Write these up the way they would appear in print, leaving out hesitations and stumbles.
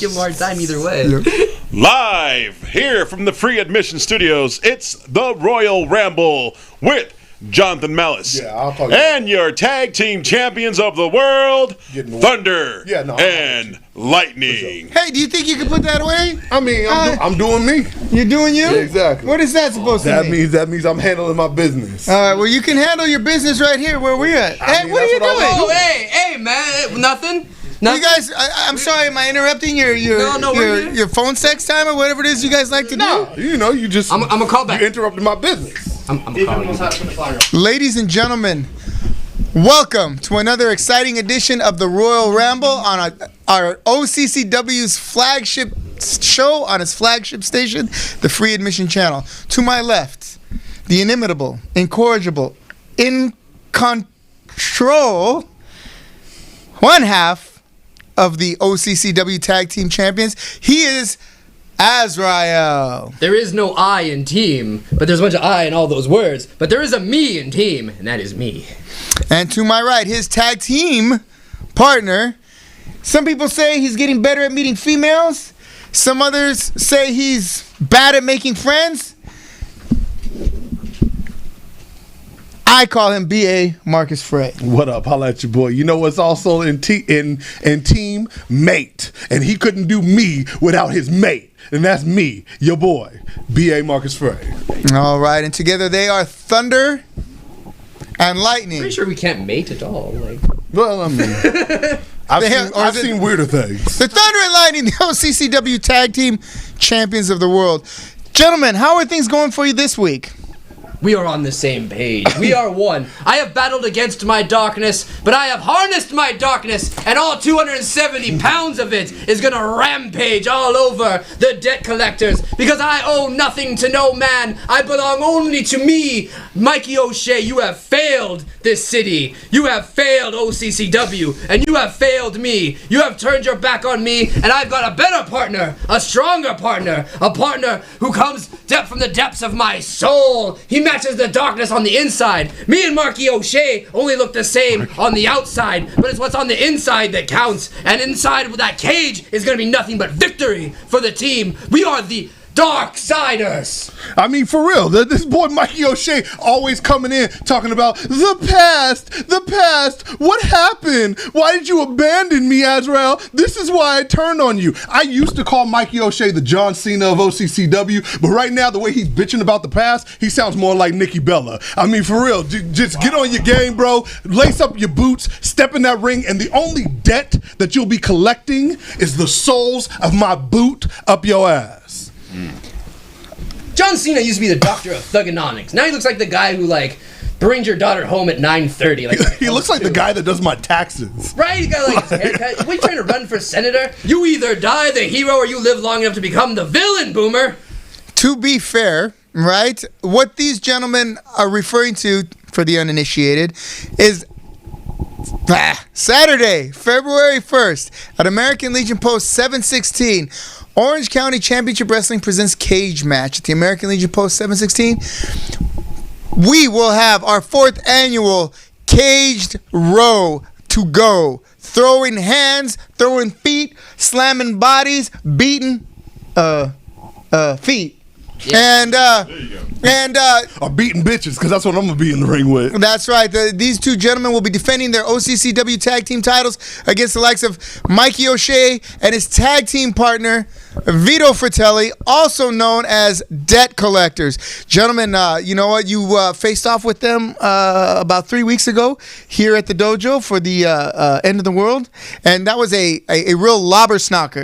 give him a hard time either way. Live here from the Free Admission Studios, it's the Royal Ramble with Jonathan Malice. Yeah, I'll call you. And your tag team champions of the world, Thunder and Lightning. Hey, do you think you can put that away? I mean, I'm doing me. You're doing you? Yeah, exactly. What is that supposed to mean? That means I'm handling my business. All right, well, you can handle your business right here where we're at. Hey, what are you doing? Oh, hey, man, nothing. You guys, I'm sorry, am I interrupting your phone sex time or whatever it is you guys like to do? You know, you just... I'm gonna call back. You interrupted my business. I'm calling you. Ladies and gentlemen, welcome to another exciting edition of the Royal Ramble on our OCCW's flagship show on its flagship station, the Free Admission Channel. To my left, the inimitable, incorrigible, in control, one half of the OCCW Tag Team Champions. He is Azrael. There is no I in team, but there's a bunch of I in all those words. But there is a me in team, and that is me. And to my right, his tag team partner. Some people say he's getting better at meeting females. Some others say he's bad at making friends. I call him B.A. Marcus Frey. What up? Holla at your boy. You know what's also in team? Mate. And he couldn't do me without his mate. And that's me, your boy, B.A. Marcus Frey. All right, and together they are Thunder and Lightning. Pretty sure we can't mate at all. Well, I mean, I've seen weirder things. The Thunder and Lightning, the OCCW Tag Team Champions of the World. Gentlemen, how are things going for you this week? We are on the same page. We are one. I have battled against my darkness, but I have harnessed my darkness, and all 270 pounds of it is gonna rampage all over the debt collectors, because I owe nothing to no man. I belong only to me. Mikey O'Shea, you have failed this city. You have failed OCCW, and you have failed me. You have turned your back on me, and I've got a better partner, a stronger partner, a partner who comes from the depths of my soul. He matches the darkness on the inside. Me and Marky O'Shea only look the same on the outside, but it's what's on the inside that counts. And inside of that cage is going to be nothing but victory for the team. We are the Darksiders. I mean, for real, this boy Mikey O'Shea always coming in talking about the past. What happened? Why did you abandon me, Azrael? This is why I turned on you. I used to call Mikey O'Shea the John Cena of OCCW, but right now, the way he's bitching about the past, he sounds more like Nikki Bella. I mean, for real, just get on your game, bro. Lace up your boots, step in that ring, and the only debt that you'll be collecting is the soles of my boot up your ass. John Cena used to be the doctor of thugonomics. Now he looks like the guy who brings your daughter home at 9:30. He looks like the guy that does my taxes. Right? He got his haircut. We trying to run for senator? You either die the hero or you live long enough to become the villain, Boomer. To be fair, right? What these gentlemen are referring to, for the uninitiated, is Saturday, February 1st, at American Legion Post 716. Orange County Championship Wrestling presents Cage Match at the American Legion Post 716. We will have our 4th annual Caged Row to go. Throwing hands, throwing feet, slamming bodies, beating feet. Yeah. And beating bitches, because that's what I'm gonna be in the ring with. That's right. These two gentlemen will be defending their OCCW tag team titles against the likes of Mikey O'Shea and his tag team partner Vito Fratelli, also known as Debt Collectors. Gentlemen, you know what? You faced off with them about 3 weeks ago here at the dojo for the End of the World, and that was a real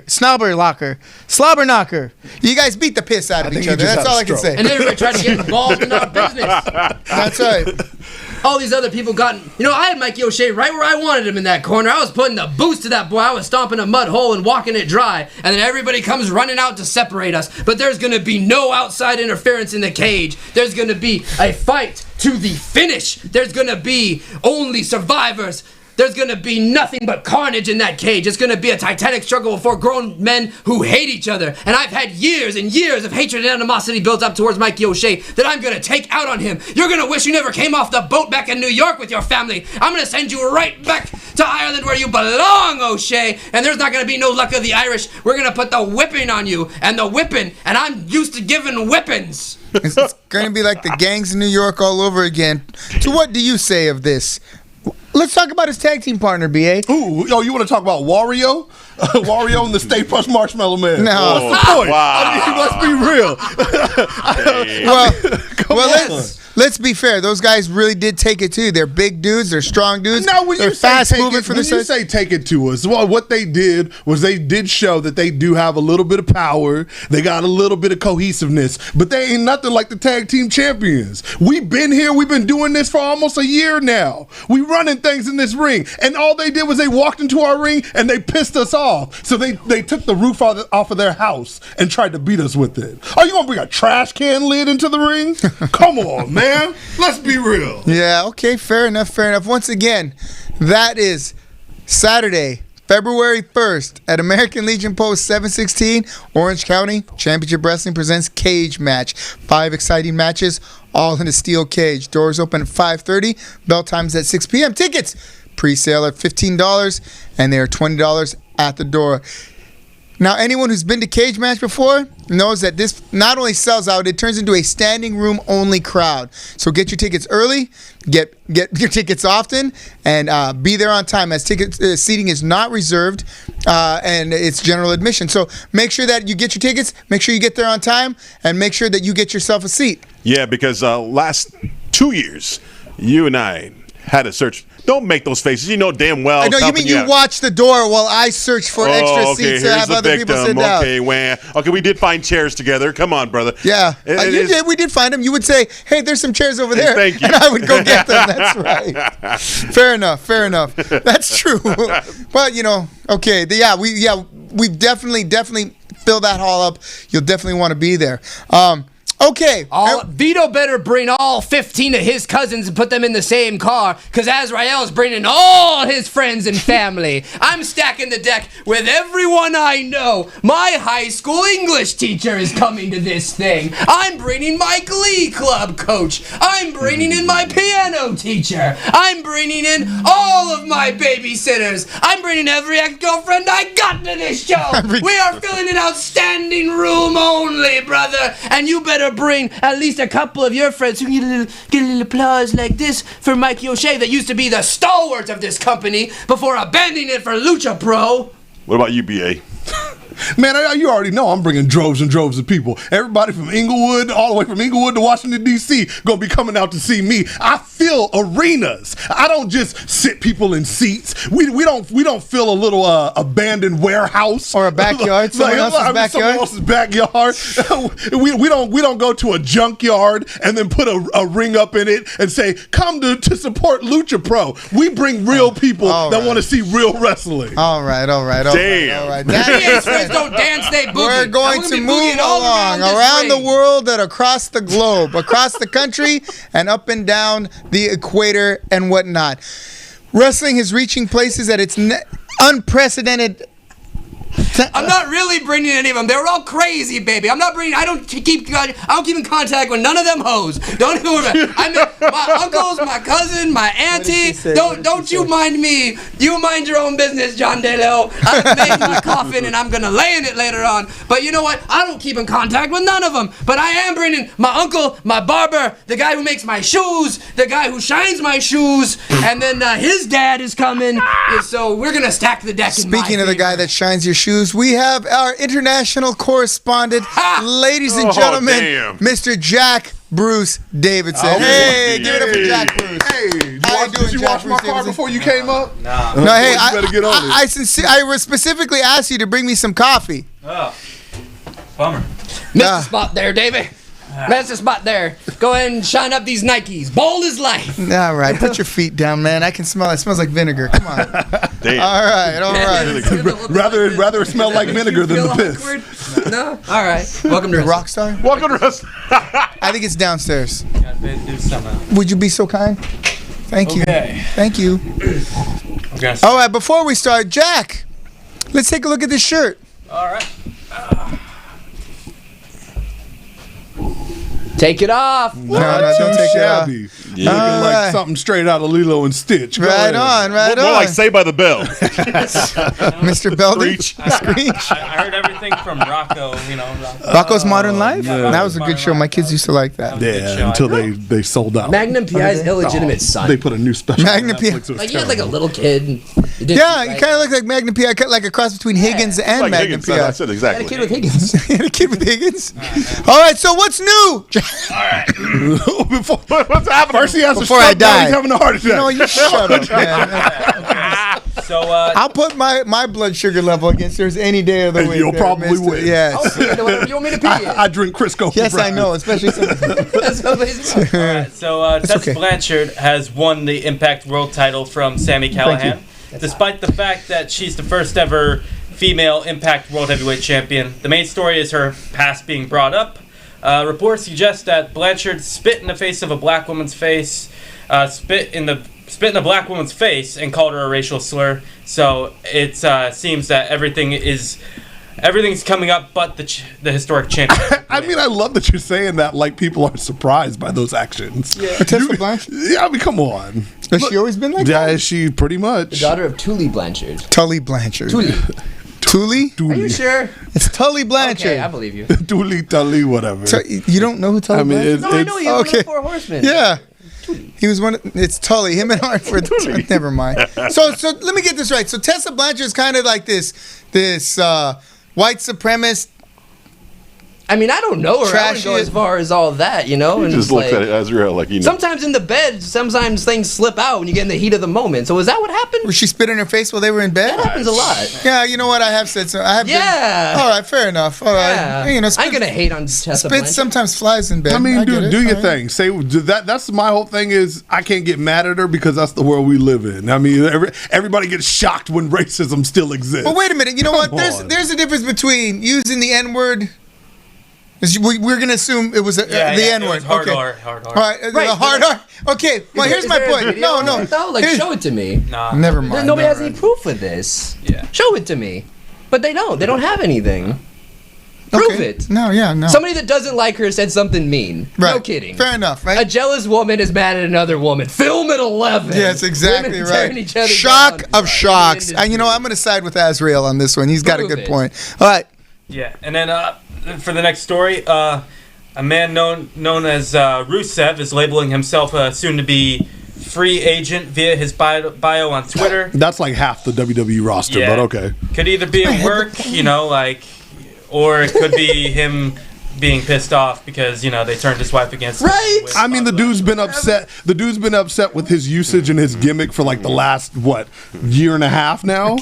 slobber knocker. You guys beat the piss out of each other. That's all I can say. And everybody tried to get involved in our business. That's right. All these other people I had Mikey O'Shea right where I wanted him in that corner. I was putting the boots to that boy. I was stomping a mud hole and walking it dry. And then everybody comes running out to separate us. But there's going to be no outside interference in the cage. There's going to be a fight to the finish. There's going to be only survivors. there's gonna be nothing but carnage in that cage. It's gonna be a titanic struggle for grown men who hate each other. And I've had years and years of hatred and animosity built up towards Mikey O'Shea that I'm gonna take out on him. You're gonna wish you never came off the boat back in New York with your family. I'm gonna send you right back to Ireland where you belong, O'Shea. And there's not gonna be no luck of the Irish. We're gonna put the whipping on you, and the whipping, and I'm used to giving whippings. It's going to be like the gangs in New York all over again. So what do you say of this? Let's talk about his tag team partner, B.A. Ooh, yo, you want to talk about Wario? Wario and the Stay Puft Marshmallow Man. No. What's the point? Wow. I mean, let's be real. Well, let's be fair. Those guys really did take it too. They're big dudes. They're strong dudes. Now, when they're you say fast take moving it, for when the you say take it to us, well, what they did was they did show that they do have a little bit of power. They got a little bit of cohesiveness, but they ain't nothing like the tag team champions. We've been here. We've been doing this for almost a year now. We running things in this ring, and all they did was they walked into our ring and they pissed us off. So they took the roof off of their house and tried to beat us with it. Are you gonna bring a trash can lid into the ring? Come on, man. Let's be real. Yeah, okay, fair enough. Once again, that is Saturday, February 1st at American Legion Post 716, Orange County. Championship Wrestling presents Cage Match. 5 exciting matches, all in a steel cage. Doors open at 5:30. Bell times at 6 p.m. Tickets pre-sale at $15, and they are $20 at the door. Now, anyone who's been to Cage Match before knows that this not only sells out, it turns into a standing room only crowd. So get your tickets early, get your tickets often, and be there on time, as seating is not reserved, and it's general admission. So make sure that you get your tickets, make sure you get there on time, and make sure that you get yourself a seat. Yeah, because last 2 years, you and I had to search. Don't make those faces. You know damn well. I know you mean you watch the door while I search for extra seats to have other people sit down. Okay, we did find chairs together. Come on, brother. Yeah, we did find them. You would say, "Hey, there's some chairs over there," thank you. and I would go get them. That's right. Fair enough. That's true. But okay. We've definitely filled that hall up. You'll definitely want to be there. Okay. Vito better bring all 15 of his cousins and put them in the same car, because Azrael's bringing all his friends and family. I'm stacking the deck with everyone I know. My high school English teacher is coming to this thing. I'm bringing my glee club coach. I'm bringing in my piano teacher. I'm bringing in all of my babysitters. I'm bringing every ex-girlfriend I got to this show. We are filling an outstanding room only, brother. And you better bring at least a couple of your friends who can get a little applause like this for Mikey O'Shea, that used to be the stalwart of this company before abandoning it for Lucha Pro. What about you, B.A.? Man, you already know I'm bringing droves and droves of people. Everybody from Inglewood, all the way from Inglewood to Washington, D.C., gonna be coming out to see me. I fill arenas. I don't just sit people in seats. We don't fill a little abandoned warehouse or a backyard. Someone else's backyard. we don't go to a junkyard and then put a ring up in it and say, come to support Lucha Pro. We bring real people that want to see real wrestling. All right. Damn. Don't dance, they boogie. We're going to move along around the world and across the globe, across the country, and up and down the equator and whatnot. Wrestling is reaching places at its unprecedented. I'm not really bringing any of them. They're all crazy, baby. I don't keep in contact with none of them hoes. Don't even worry about it. My uncles, my cousin, my auntie. Don't you mind me. You mind your own business, John DeLeo. I made my coffin and I'm gonna lay in it later on. But you know what? I don't keep in contact with none of them. But I am bringing my uncle, my barber, the guy who makes my shoes, the guy who shines my shoes, and then his dad is coming. So we're gonna stack the deck. Speaking of the guy that shines your shoes, we have our international correspondent, ladies and gentlemen, Mr. Jack Bruce Davidson. Hey, give it up for Jack Bruce. Hey, did you wash my car before you came up? No. Hey, you better get on it. I specifically asked you to bring me some coffee. Oh, bummer. Missed the spot there, Davey. Missed the spot there. Go ahead and shine up these Nikes. Bold as life. All right, put your feet down, man. I can smell it. It smells like vinegar. Come on. Damn. All right. Rather it smell like vinegar than the piss. No? All right. Welcome to Rockstar? Welcome to wrestling. I think it's downstairs. Gotta do something. Would you be so kind? Thank you. Okay. Thank you. All right, before we start, Jack, let's take a look at this shirt. All right. Take it off. No, don't take it off. Shabby. Looking like something straight out of Lilo and Stitch. Go Right ahead. on, right More on. like Say by the Bell. Mr. Belding. I heard everything from Rocco. Rocco's Modern Life? yeah. That was a good show. My kids used to like that. Yeah, until they sold out. Magnum PI's illegitimate son. They put a new special. Magnum on Netflix. PI. It was Like, you had like a terrible. little kid. And you did Yeah, you right? kind of look like Magnum PI, like a cross between Higgins and Like Magnum Higgins, PI. that's it, Had a exactly. kid with Higgins. You had a kid with Higgins? All right, so what's new? Before, What's happening? first he has Before a I stroke, now die. he's having a heart attack. No, you shut up, man. So, I'll put my blood sugar level against yours any day of the And week. you'll there, probably mister. win. Yes. Whatever you want me to pee in. I drink Crisco. Yes, for I know, breakfast. especially some. That's what it's about. Tessa okay. Blanchard has won the Impact World title from Sami Callihan, despite the fact that she's the first ever female Impact World Heavyweight Champion. The main story is her past being brought up. Reports suggest that Blanchard spit in the face of a black woman's face, spit in a black woman's face, and called her a racial slur. So it seems that everything's coming up, but the historic champion. I mean, I love that you're saying that like people are surprised by those actions. Tessa Blanchard? Yeah, I mean, come on. Has she always been like Yeah, that? she pretty much. Daughter of Tully Blanchard. Tully Blanchard. Tully. Tully? Are you sure? It's Tully Blanchard. Okay, I believe you. Tully, Tully, whatever. So, you don't know who Tully I mean, Blanchard is? No, I know you. okay. Okay. Four Horsemen. Yeah. He was one. It's Tully. Him and Hartford. Never mind. So let me get this right. So Tessa Blanchard is kind of like this white supremacist. I mean, I don't know her. I wouldn't go Trashy- as far as all that, you know. He And just it's looks like, at Azrael like, sometimes in the bed, sometimes things slip out when you get in the heat of the moment. So is that what happened? Was she spit in her face while they were in bed? That happens a lot. Yeah, you know what? I have said so. I have been- Yeah. all right, fair enough. All right. Yeah. You know, I ain't gonna hate on Tessa spit Blanchard. sometimes flies in bed. I mean, get it. do your All right. thing. Say that. That's my whole thing. Is I can't get mad at her because that's the world we live in. I mean, everybody gets shocked when racism still exists. But wait a minute. You know what? Come on. There's a difference between using the N word. We're gonna assume it was the N word. Hard Okay. R. All right, Right, the hard R. Okay, well, here's my point. No. Like, Here's- show it to me. Nah. Never mind. Nobody has never any mind. proof of this. Yeah. Show it to me. But they don't. They don't have anything. Prove Okay. it. No, yeah, no. Somebody that doesn't like her said something mean. Right. No kidding. Fair enough, A right? jealous woman is mad at another woman. Film at 11. Yes, exactly Women tearing right. each other Shock down. of Right. shocks. Industry. And you know, I'm going to side with Azrael on this one. He's got a Prove good it. point. All right. Yeah, and then for the next story, a man known as Rusev is labeling himself a soon-to-be free agent via his bio on Twitter. That's like half the WWE roster, Yeah. but okay. Could either be at work, or it could be him being pissed off because they turned his wife against him. Right. with I mean, the blah, blah, dude's been upset. The dude's been upset with his usage and his gimmick for like the last year and a half now,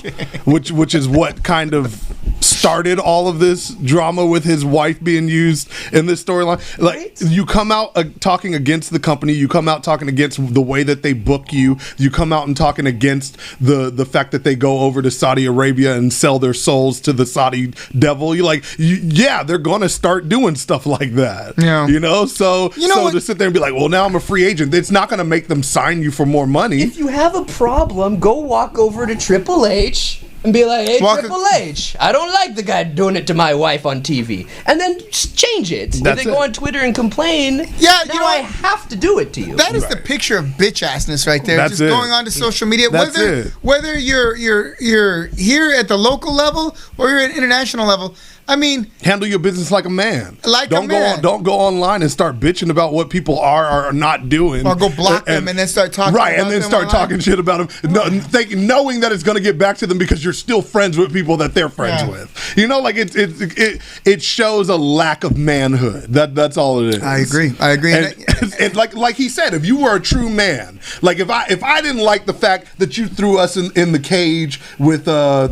which is what kind of started all of this drama with his wife being used in this storyline. Like, Right. you come out talking against the company, you come out talking against the way that they book you, you come out and talking against the fact that they go over to Saudi Arabia and sell their souls to the Saudi devil. You're like, yeah, they're gonna start doing stuff like that. Yeah. You know, so what? to sit there and be like, well, now I'm a free agent, it's not gonna make them sign you for more money. If you have a problem, go walk over to Triple H and be like, hey, Walk- Triple H, I don't like the guy doing it to my wife on TV. And then just change it. If That's they it. go on Twitter and complain, Yeah, now you know I what? have to do it to you. That is the picture of bitch assness right there. That's Just it. going on to social media. That's it. Whether you're here at the local level or you're at international level. I mean, Handle your business like a man. Like a don't man. Don't go online and start bitching about what people are not doing. or go block them and then start talking. Right, about and then them start online. talking shit about them, knowing that it's going to get back to them because you're still friends with people that they're friends Yeah. with. You know, like it shows a lack of manhood. That's all it is. I agree. And like he said, if you were a true man, like if I didn't like the fact that you threw us in the cage with the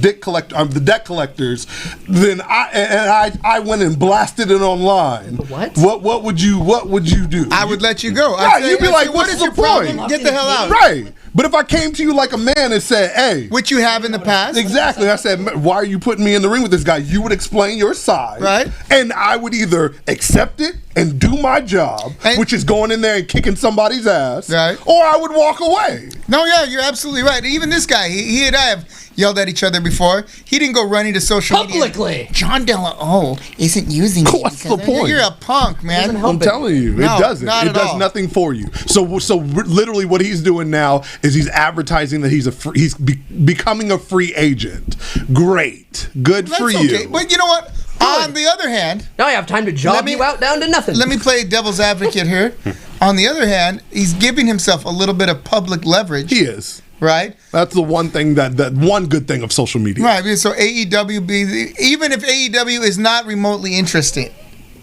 dick collector, the debt collectors, then I went and blasted it online. What? What would you do? I would let you go. Right, you'd be like, what what's is the your problem? point? Get the hell out. Right. But if I came to you like a man and said, hey, Which you have in the past. exactly, I said, why are you putting me in the ring with this guy? You would explain your side. Right. And I would either accept it and do my job, which is going in there and kicking somebody's ass, right, or I would walk away. No, yeah, you're absolutely right. Even this guy, he and I have yelled at each other before. He didn't go running to social media. Publicly. John Della isn't using me. What's the point? You're a punk, man. I'm telling you, No, it doesn't. not It at does all. nothing for you. So literally, what he's doing now is he's advertising that he's becoming a free agent. Great, good That's for okay. you. But you know what? On the other hand, Now I have time to job you out down to nothing. let me play devil's advocate here. On the other hand, he's giving himself a little bit of public leverage. He is. Right? That's the one thing that one good thing of social media. Right. So AEW, even if AEW is not remotely interesting,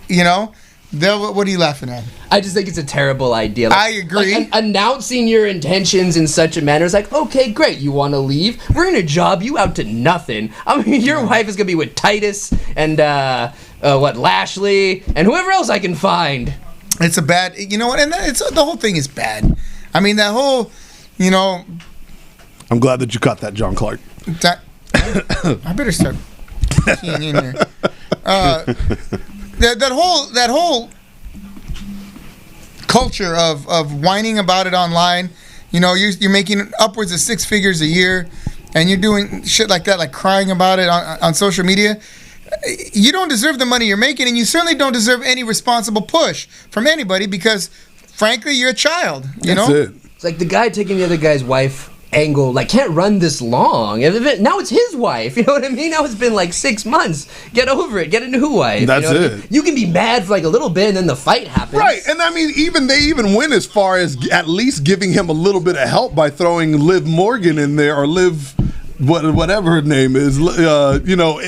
you know, what are you laughing at? I just think it's a terrible idea. I agree. Like, announcing your intentions in such a manner is like, okay, great, you want to leave? We're gonna job you out to nothing. I mean, your wife is gonna be with Titus and Lashley and whoever else I can find. It's a bad, you know what? And the whole thing is bad. I mean, that whole, you know. I'm glad that you caught that, John Clark. I better start keying in here. That whole culture of whining about it online. You know, you're making upwards of 6 figures a year, and you're doing shit like that, like crying about it on social media. You don't deserve the money you're making, and you certainly don't deserve any responsible push from anybody because, frankly, you're a child. That's it. It's like the guy taking the other guy's wife angle, like, can't run this long. Now it's his wife, you know what I mean? Now it's been like 6 months. Get over it. Get a new wife. That's you know it. I mean? You can be mad for like a little bit and then the fight happens. Right, and I mean, they even went as far as at least giving him a little bit of help by throwing Liv Morgan in there, or Liv, whatever her name is. You know,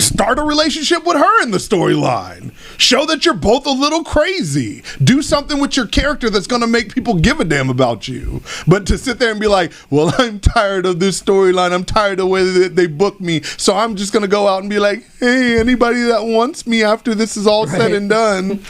start a relationship with her in the storyline. Show that you're both a little crazy. Do something with your character that's going to make people give a damn about you. But to sit there and be like, well, I'm tired of this storyline. I'm tired of the way that they book me. So I'm just going to go out and be like, hey, anybody that wants me after this is all said and done.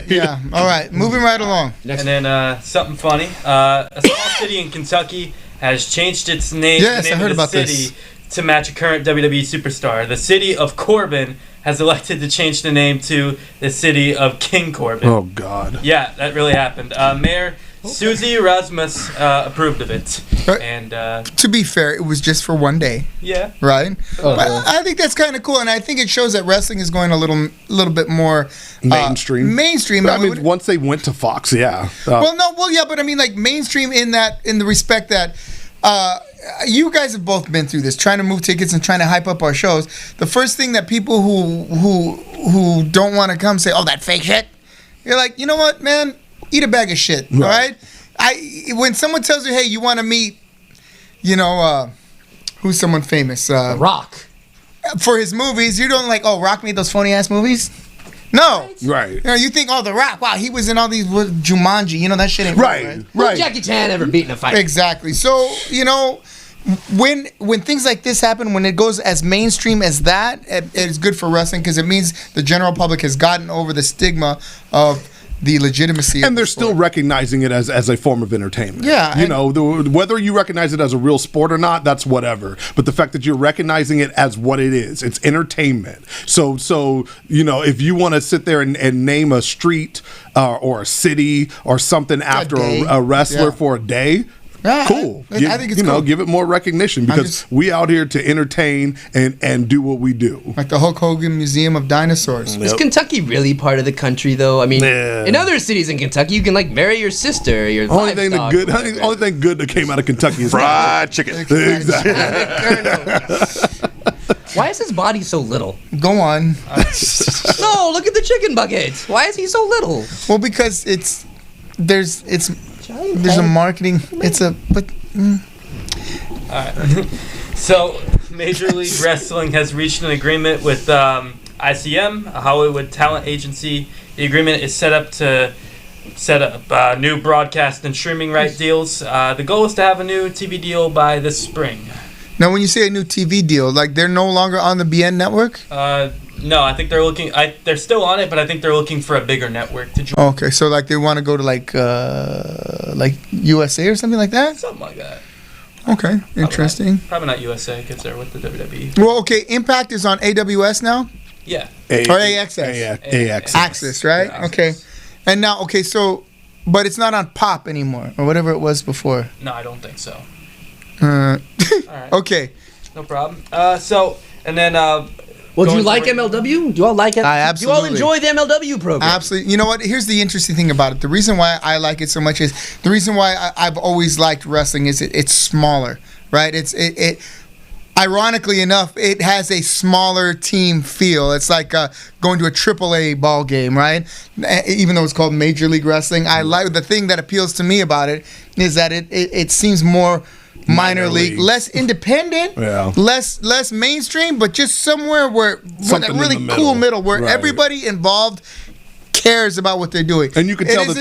Yeah. All right. Moving right along. And then something funny. A small city in Kentucky has changed its name, Yes, the name I heard of the about city, this. to match a current WWE superstar. The city of Corbin has elected to change the name to the city of King Corbin. Oh, God. Yeah, that really happened. Mayor Susie Rasmus approved of it. Right. And To be fair, it was just for one day. yeah. Right? But I think that's kind of cool, and I think it shows that wrestling is going a little bit more Mainstream. Mainstream. I mean, once they went to Fox, yeah. Yeah, but I mean, like mainstream in the respect that you guys have both been through this, trying to move tickets and trying to hype up our shows. The first thing that people who don't want to come say, "Oh, that fake shit," you're like, you know what, man, eat a bag of shit. All right. When someone tells you, hey, you want to meet, you know, who's someone famous? Rock. For his movies, you don't like, oh, Rock made those phony ass movies. No. Right. You know, you think, oh, The Rock, wow, he was in all these Jumanji. You know, that shit ain't real, Well, Jackie Chan ever beaten a fight. Exactly. So, you know, when things like this happen, when it goes as mainstream as that, it's good for wrestling because it means the general public has gotten over the stigma of the legitimacy. And they're still recognizing it as a form of entertainment. Yeah. You know, whether you recognize it as a real sport or not, that's whatever. But the fact that you're recognizing it as what it is, it's entertainment. So you know, if you want to sit there and name a street or a city or something after a wrestler for a day, cool. I think it's cool. Give it more recognition because we out here to entertain and do what we do. Like the Hulk Hogan Museum of Dinosaurs. Is Kentucky really part of the country, though? I mean, in other cities in Kentucky, you can like marry your sister, or your only thing good that came out of Kentucky is fried chicken. Exactly. Why is his body so little? Go on. No, look at the chicken bucket. Why is he so little? Well, because there's a marketing. Alright. So, Major League Wrestling has reached an agreement with ICM, a Hollywood talent agency. The agreement is set up new broadcast and streaming right deals. The goal is to have a new TV deal by this spring. Now, when you say a new TV deal, like they're no longer on the BN network? No, I think they're looking. They're still on it, but I think they're looking for a bigger network to join. Okay, so like they want to go to like USA or something like that? Something like that. Okay, interesting. Probably not USA because they're with the WWE. Well, okay, Impact is on AWS now. Yeah. Or AXS. Access, right? Yeah. Okay. And now, so, but it's not on Pop anymore, or whatever it was before. No, I don't think so. All right. Okay. No problem. And then. Well, do you like MLW? Do you all like it? I Do you all absolutely- enjoy the MLW program? Absolutely. You know what? Here's the interesting thing about it. The reason why I like it so much is the reason why I've always liked wrestling is it's smaller, right? It ironically enough, it has a smaller team feel. It's like going to a AAA ball game, right? Even though it's called Major League Wrestling, I like the thing that appeals to me about it is that it seems more minor league, less independent, less mainstream, but just somewhere where that really cool middle where everybody involved cares about what they're doing. And you can tell that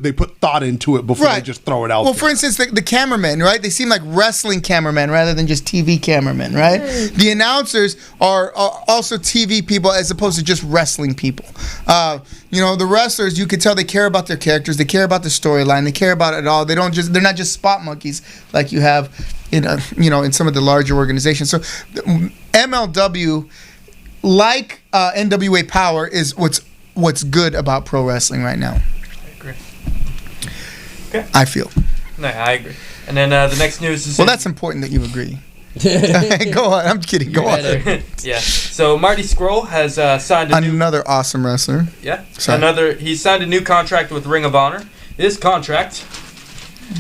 they put thought into it before they just throw it out. Well, for instance, the cameramen, right? They seem like wrestling cameramen rather than just TV cameramen, right? The announcers are also TV people as opposed to just wrestling people. The wrestlers, you can tell they care about their characters, they care about the storyline, they care about it all. They're not just spot monkeys like you have in some of the larger organizations. So MLW, like NWA Power, is what's good about pro wrestling right now. I agree. Okay. I feel. No, I agree. And then the next news is... Well, that's important that you agree. Go on. I'm kidding. Go on. Yeah. So Marty Scurll has signed another awesome wrestler. Yeah. He signed a new contract with Ring of Honor. This contract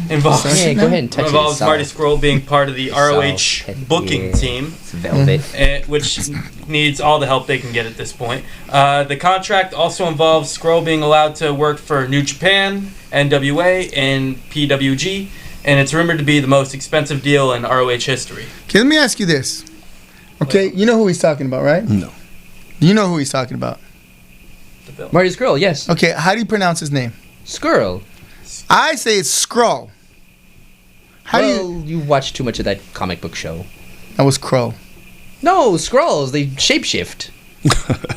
involves go ahead and touch involves Marty Scurll being part of the ROH booking team, Velvet, which needs all the help they can get at this point. The contract also involves Scurll being allowed to work for New Japan, NWA, and PWG, and it's rumored to be the most expensive deal in ROH history. Okay, let me ask you this. Okay, you know who he's talking about, right? No. You know who he's talking about? Marty Scurll, yes. Okay, how do you pronounce his name? Scurll. I say it's Skrull. You watch too much of that comic book show. That was Crow. No, Skrulls, they shapeshift.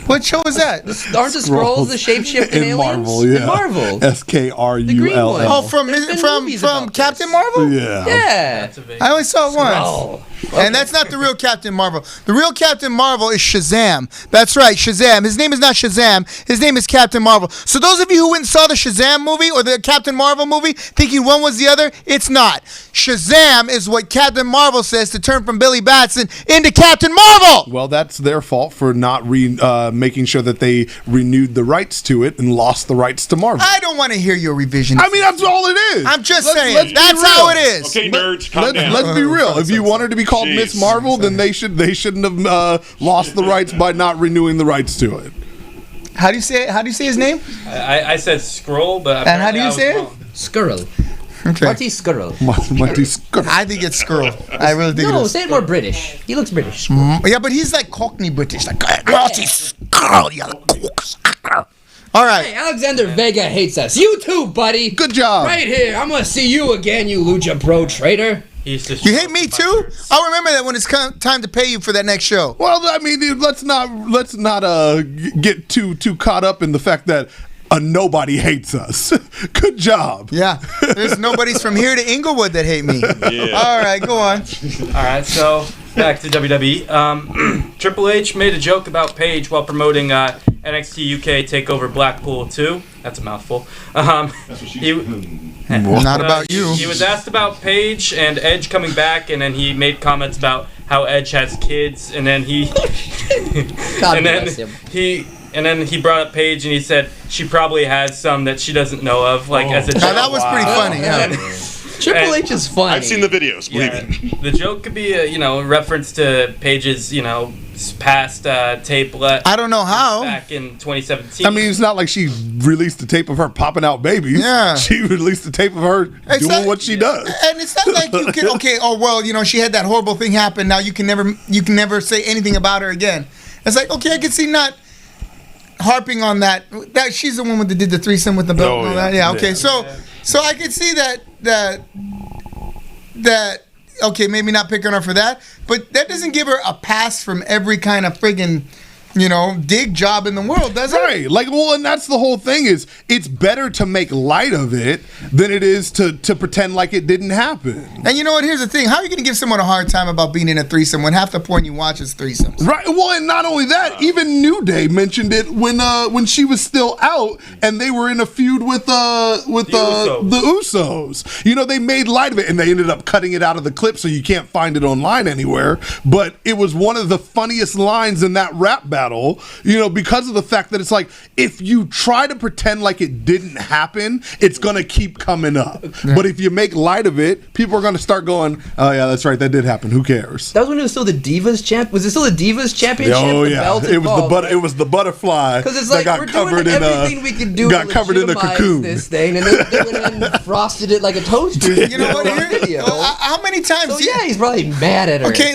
What show is that? Aren't the Skrulls the shapeshifting in aliens? Marvel, yeah. In Marvel. SKRULL. Oh, from movies about Captain this. Marvel? Yeah. Yeah. I only saw it once. Skrull. And that's not the real Captain Marvel. The real Captain Marvel is Shazam. That's right, Shazam. His name is not Shazam. His name is Captain Marvel. So those of you who went and saw the Shazam movie or the Captain Marvel movie thinking one was the other, it's not. Shazam is what Captain Marvel says to turn from Billy Batson into Captain Marvel. Well, that's their fault for not making sure that they renewed the rights to it and lost the rights to Marvel. I don't want to hear your revision. I mean, that's all it is. I'm just Let's saying. be That's real. how it is. Okay, nerds, calm down. Let's be real. If you wanted to be called Jeez. Miss Marvel, then they shouldn't have lost the rights by not renewing the rights to it. How do you say it? How do you say his name? I said Scurll, but And how do you say it? Skrull. Okay. Marty Skrull. I think it's Skrull. I really think it No, is. say it more British. He looks British. Yeah, but he's like Cockney British. Like, Marty Skrull, you cock. All right. Hey, Alexander Vega hates us. You too, buddy. Good job. Right here. I'm gonna see you again, you Lucha Pro traitor. he's just... You hate me too? I'll remember that when it's time to pay you for that next show. Well, I mean, dude, let's not get too caught up in the fact that nobody hates us. Good job. Yeah. There's nobody's from here to Inglewood that hate me. Yeah. All right, go on. All right, so back to WWE. Triple H made a joke about Paige while promoting NXT UK TakeOver Blackpool 2. That's a mouthful. Not about you. He was asked about Paige and Edge coming back, and then he made comments about how Edge has kids, and then he God and then bless him. he brought up Paige, and he said she probably has some that she doesn't know of, like as a joke. Now, that was pretty funny. Yeah. Triple H is funny. I've seen the videos, believe Yeah, me. the joke could be a reference to Paige's past tape I don't know how. back in 2017. I mean, it's not like she released a tape of her popping out babies. Yeah. She released a tape of her It's doing not- what she does. And it's not like you can she had that horrible thing happen. Now you can never say anything about her again. It's like, okay, I can see not harping on that. That she's the one that did the threesome with the belt and all that. Yeah, okay. Yeah. So I can see that okay, maybe not pick on her for that, but that doesn't give her a pass from every kind of friggin' dig job in the world, does it? Right. Like, well, and that's the whole thing is it's better to make light of it than it is to pretend like it didn't happen. And you know what? Here's the thing. How are you going to give someone a hard time about being in a threesome when half the point you watch is threesomes? Right. Well, and not only that, even New Day mentioned it when she was still out and they were in a feud with the Usos. They made light of it and they ended up cutting it out of the clip so you can't find it online anywhere. But it was one of the funniest lines in that rap battle. Because of the fact that it's like, if you try to pretend like it didn't happen, it's going to keep coming up. Yeah. But if you make light of it, people are going to start going, oh, yeah, that's right, that did happen. Who cares? That was when it was still the Divas Champ. Was it still the Divas Championship? Oh, yeah. It was the butterfly it's like, that got covered in everything we could do got covered in the cocoon. This thing, and they went ahead and frosted it like a toaster. You know what? How many times? So, he's probably mad at her. Okay,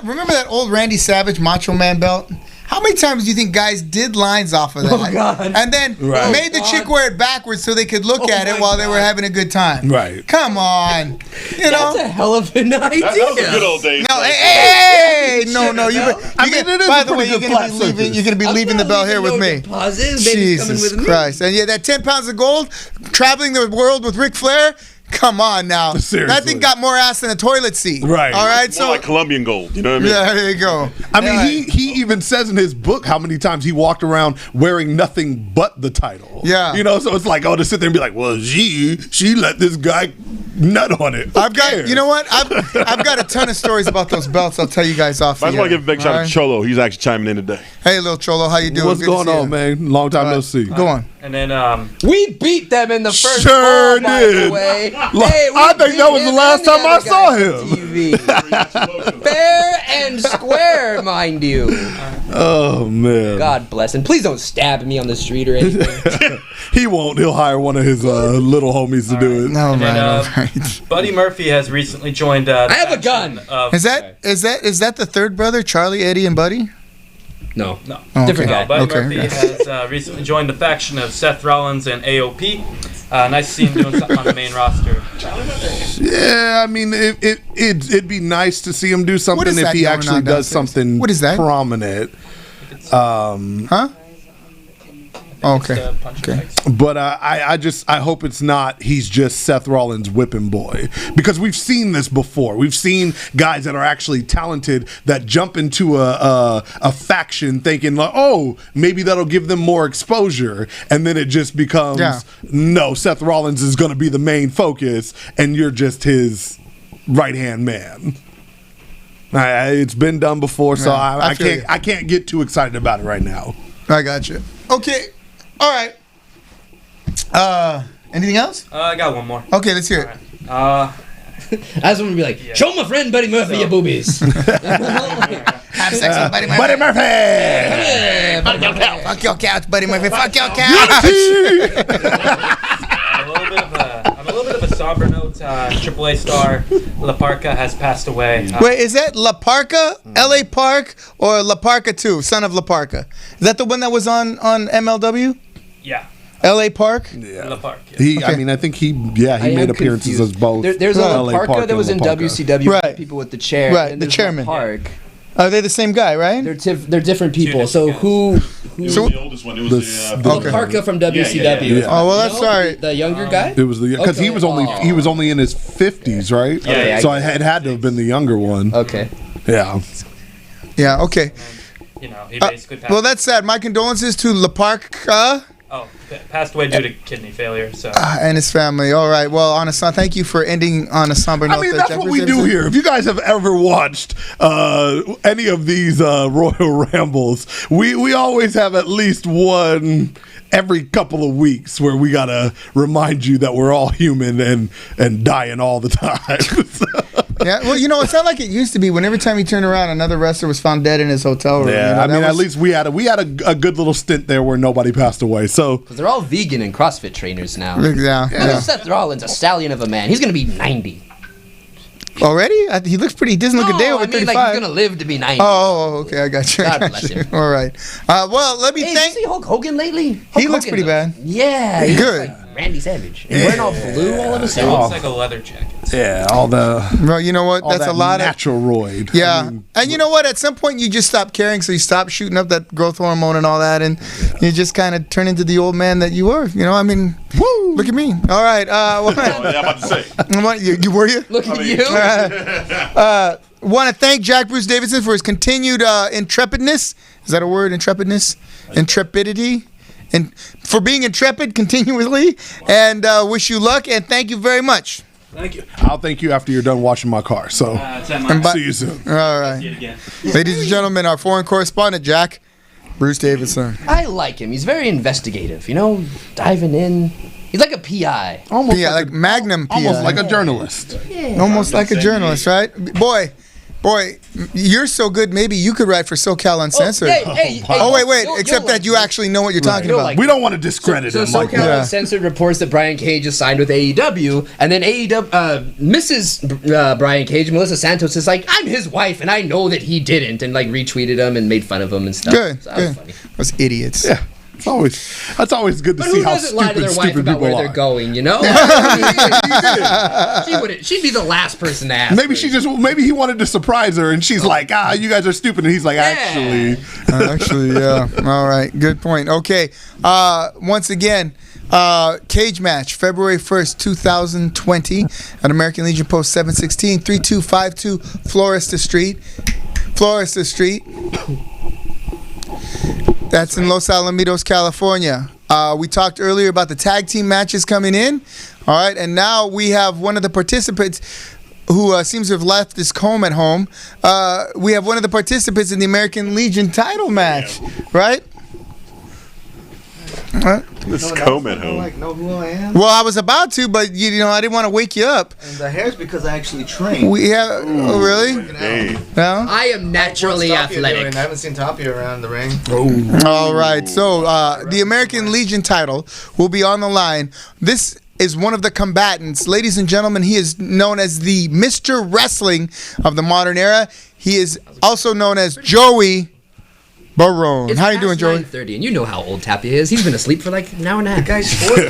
remember that old Randy Savage Macho Man belt? How many times do you think guys did lines off of that? Oh, God. And then made the chick wear it backwards so they could look at it while they were having a good time. Right. Come on. That's a hell of an idea. That was the good old days. No, hey, no. By the way, you're going to be leaving the bell here with me. Jesus Christ. And that 10 pounds of gold, traveling the world with Ric Flair, come on now. Seriously. That thing got more ass than a toilet seat. Right. All right. More like Colombian gold. You know what I mean? Yeah, there you go. I mean, he even says in his book how many times he walked around wearing nothing but the title. Yeah. So it's like, to sit there and be like, well, she let this guy nut on it. You know what? I've got a ton of stories about those belts. I'll tell you guys off. I just want to give a big shout out to Cholo. He's actually chiming in today. Hey, little Cholo, how you doing? What's going on, man? Long time no see. Go on. And then we beat them in the first sure ball, by did. the way. I think that was the last time I saw him. Fair and square, mind you. Oh man. God bless him. Please don't stab me on the street or anything. He won't. He'll hire one of his little homies to do it. No, right. Buddy Murphy has recently joined. I have a gun. Is that the third brother, Charlie, Eddie, and Buddy? No. Oh, different guy. Buddy Murphy has recently joined the faction of Seth Rollins and AOP. Nice to see him doing something on the main roster. Yeah, I mean, it'd be nice to see him do something if he actually does something prominent. Huh? Okay. But I hope it's not he's just Seth Rollins' whipping boy, because we've seen this before. We've seen guys that are actually talented that jump into a faction thinking like, oh, maybe that'll give them more exposure, and then it just becomes no, Seth Rollins is going to be the main focus, and you're just his right-hand man. It's been done before, so I can't get too excited about it right now. I got you. Okay. All right. Anything else? I got one more. Okay, let's hear it. I just want to be like, show my friend Buddy Murphy your boobies. Have sex with Buddy Murphy. Buddy Murphy! Fuck your couch, Buddy Murphy. Fuck your couch. On a little bit of a somber note, AAA star La Parka has passed away. Wait, is that La Parka, L.A. Park, or La Parka 2, son of La Parka? Is that the one that was on MLW? Yeah. L.A. Park? Yeah. La Park. Yeah. I think he made appearances as both. There's a La Parka that was in WCW. Right. People with the chair. Right, and the chairman. La Park. Are they the same guy, right? They're different people. So who? It was the oldest one. It was La Parka from WCW. Yeah. Oh well, that's sorry. The younger guy. It was because he was only in his 50s, right? Yeah. So it had to have been the younger one. Okay. Yeah. Yeah. Okay. He basically passed. Well, that's sad. My condolences to La Parka. Passed away due to kidney failure. So and his family. All right. Well, thank you for ending on a somber note. I mean, that's what we do here. If you guys have ever watched any of these Royal Rambles, we always have at least one every couple of weeks where we gotta remind you that we're all human and dying all the time. Yeah, well, it's not like it used to be. When every time you turn around, another wrestler was found dead in his hotel room. Yeah, at least we had a good little stint there where nobody passed away. So because they're all vegan and CrossFit trainers now. Yeah. Seth Rollins, a stallion of a man. He's gonna be 90. Already? He looks pretty. He doesn't look a day over 35. Like he's gonna live to be 90. Oh, okay. I got you. God bless him. All right. Well, let me Did you see Hulk Hogan lately? He looks pretty bad. Yeah. Good. Randy Savage. And wearing all blue all of a It sudden. looks like a leather jacket. Yeah, all the Well, you know what? all That's that a lot of natural roid. yeah. I mean, And you know what? At some point, you just stop caring, so you stop shooting up that growth hormone and all that, and you just kind of turn into the old man that you were. You know, I mean, woo! Look at me. All right. Oh, yeah, I'm about to say. You were you? Look at you. Want to thank Jack Bruce Davidson for his continued intrepidness. Is that a word? Intrepidness? Intrepidity? And for being intrepid continuously. And wish you luck and thank you very much. Thank you. I'll thank you after you're done washing my car. So It's at And my see you soon. All right. See it again. Ladies and gentlemen, our foreign correspondent, Jack Bruce Davidson. I like him. He's very investigative, you know, diving in. He's like a PI. Almost Yeah, like, like Magnum PI. almost like a journalist. Almost like a journalist, right? Boy, you're so good. Maybe you could write for SoCal Uncensored. Hey, Oh, wait. you'll Except like that you this. actually know what you're talking You'll about. like We don't want to discredit So him like SoCal that. Yeah. Uncensored reports that Brian Cage is signed with AEW, and then Mrs. Brian Cage, Melissa Santos, is like, I'm his wife, and I know that he didn't, and like retweeted him and made fun of him and stuff. Good, So that was good. funny. Those idiots. Yeah, that's always good to But see who how doesn't lie to stupid their wife about people where are. they're going, you know? She'd be the last person to ask. Maybe he wanted to surprise her, and she's like, you guys are stupid, and he's like, actually. Actually, yeah. All right. Good point. Okay. Once again, cage match, February 1st, 2020 at American Legion Post 716, 3252 Florista Street. That's in Los Alamitos, California. We talked earlier about the tag team matches coming in. All right. And now we have one of the participants who seems to have left his comb at home. We have one of the participants in the American Legion title match, right? This comb at home. Know who I am? Well, I was about to, but you know, I didn't want to wake you up. And the hair's because I actually train. We have, oh really? Hey. No. I am naturally athletic. I haven't seen Tapia around the ring. All right. So the American Legion title will be on the line. This is one of the combatants. Ladies and gentlemen, he is known as the Mr. Wrestling of the modern era. He is also known as Joey Barone. It's How you doing, past Joey? 9:30, and you know how old Tapia is. He's been asleep for like an hour and a half. Guy's 40.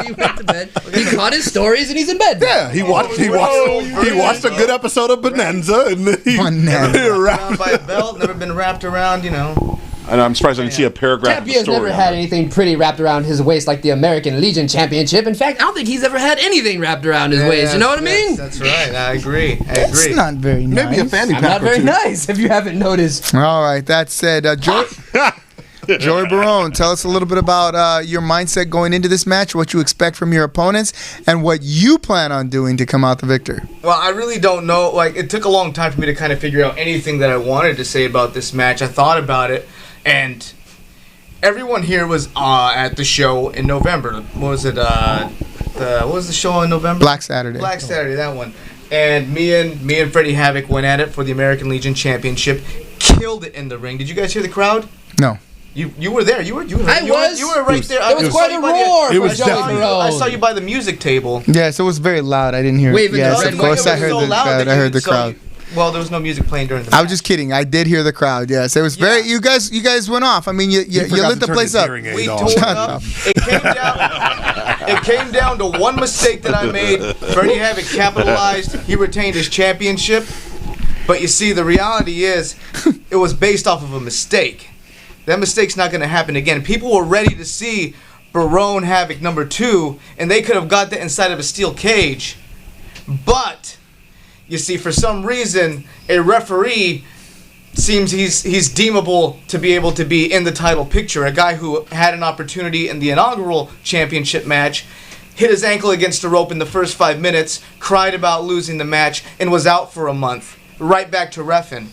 He went to bed. He caught his stories, and he's in bed. Yeah, he watched a good episode of Bonanza, and then he Bonanza. Around by a belt, never been wrapped around, you know. And I'm surprised I didn't see a paragraph of the Tapia's story. never on had it. anything pretty wrapped around his waist like the American Legion Championship. In fact, I don't think he's ever had anything wrapped around his waist. You know what I mean? That's right. I agree. It's not very nice. maybe a fanny I'm pack not or very two. nice, if you haven't noticed. All right. That said, Joey Barone, tell us a little bit about your mindset going into this match, what you expect from your opponents, and what you plan on doing to come out the victor. Well, I really don't know. Like, it took a long time for me to kind of figure out anything that I wanted to say about this match. I thought about it, and everyone here was at the show in November. What was it? What was the show in November? Black Saturday. Black Saturday, that one. And me and Freddie Havoc went at it for the American Legion Championship. Killed it in the ring. Did you guys hear the crowd? No. You were there. You were I was. You were right there. It was quite a roar it for was Joey definitely- Barone. I saw you by the music table. Yes, it was very loud. I didn't hear it. Waving Yes, the of red course light. I heard so the loud crowd. that I heard the so crowd. well, there was no music playing during the I match. was just kidding. I did hear the crowd. Yes, it was very. You guys went off. I mean, you forgot lit to the turn place his up. hearing aid We off. tore it Shut up. up. It came down to one mistake that I made. Freddie Havoc capitalized. He retained his championship. But you see, the reality is, it was based off of a mistake. That mistake's not going to happen again. People were ready to see Barone Havoc number 2, and they could have got that inside of a steel cage. But, you see, for some reason, a referee seems he's deemable to be able to be in the title picture. A guy who had an opportunity in the inaugural championship match, hit his ankle against a rope in the first 5 minutes, cried about losing the match, and was out for a month. Right back to reffing.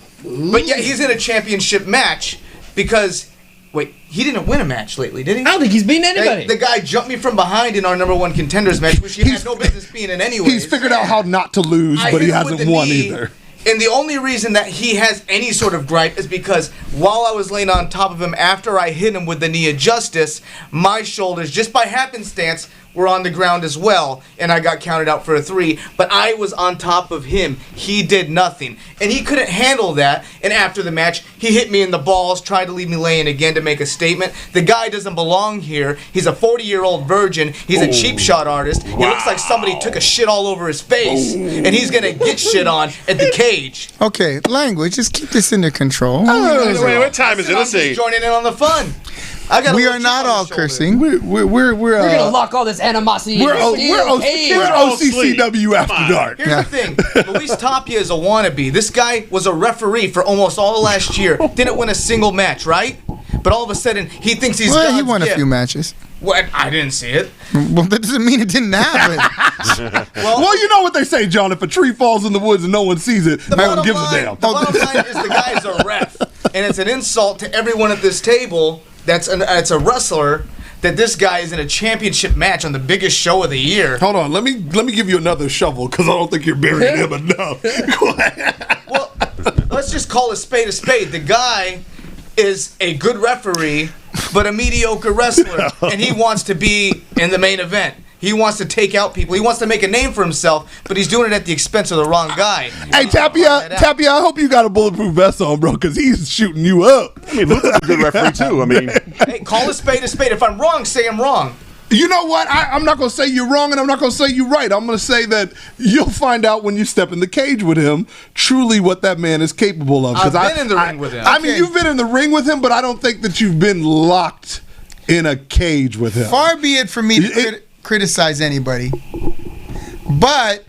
But yet he's in a championship match because, wait, he didn't win a match lately, did he? I don't think he's beaten anybody. The guy jumped me from behind in our number 1 contenders match, which he had no business being in anyway. He's figured out how not to lose, I but he hit him with hasn't the won knee, either. And the only reason that he has any sort of gripe is because while I was laying on top of him after I hit him with the knee of justice, my shoulders, just by happenstance, were on the ground as well, and I got counted out for a 3, but I was on top of him. He did nothing, and he couldn't handle that, and after the match, he hit me in the balls, tried to leave me laying again to make a statement. The guy doesn't belong here. He's a 40-year-old virgin. He's a cheap shot artist. He looks like somebody took a shit all over his face, and he's going to get shit on at the cage. Okay, language. Just keep this under control. Wait, what time is it? Let's I'm just see. joining in on the fun. We are not all cursing. We're gonna lock all this animosity. we're in the steel cage. OCCW after dark. Here's the thing. Luis Tapia is a wannabe. This guy was a referee for almost all of last year. Didn't win a single match, right? But all of a sudden, he thinks he's Well, God's he won a gift. few matches. What? I didn't see it. Well, that doesn't mean it didn't happen. Well, you know what they say, John. If a tree falls in the woods and no one sees it, no one gives a damn. The bottom line is the guy is a ref, and it's an insult to everyone at this table. It's a wrestler that this guy is in a championship match on the biggest show of the year. Hold on, let me give you another shovel because I don't think you're burying him enough. Go ahead. Well, let's just call a spade a spade. The guy is a good referee, but a mediocre wrestler, and he wants to be in the main event. He wants to take out people. He wants to make a name for himself, but he's doing it at the expense of the wrong guy. Hey, Tapia, I hope you got a bulletproof vest on, bro, because he's shooting you up. I mean, Luther's a good referee, too. I mean, Hey, call a spade a spade. If I'm wrong, say I'm wrong. You know what? I'm not going to say you're wrong, and I'm not going to say you're right. I'm going to say that you'll find out when you step in the cage with him truly what that man is capable of. I've been in the ring with him. I mean, you've been in the ring with him, but I don't think that you've been locked in a cage with him. Far be it from me to criticize anybody, but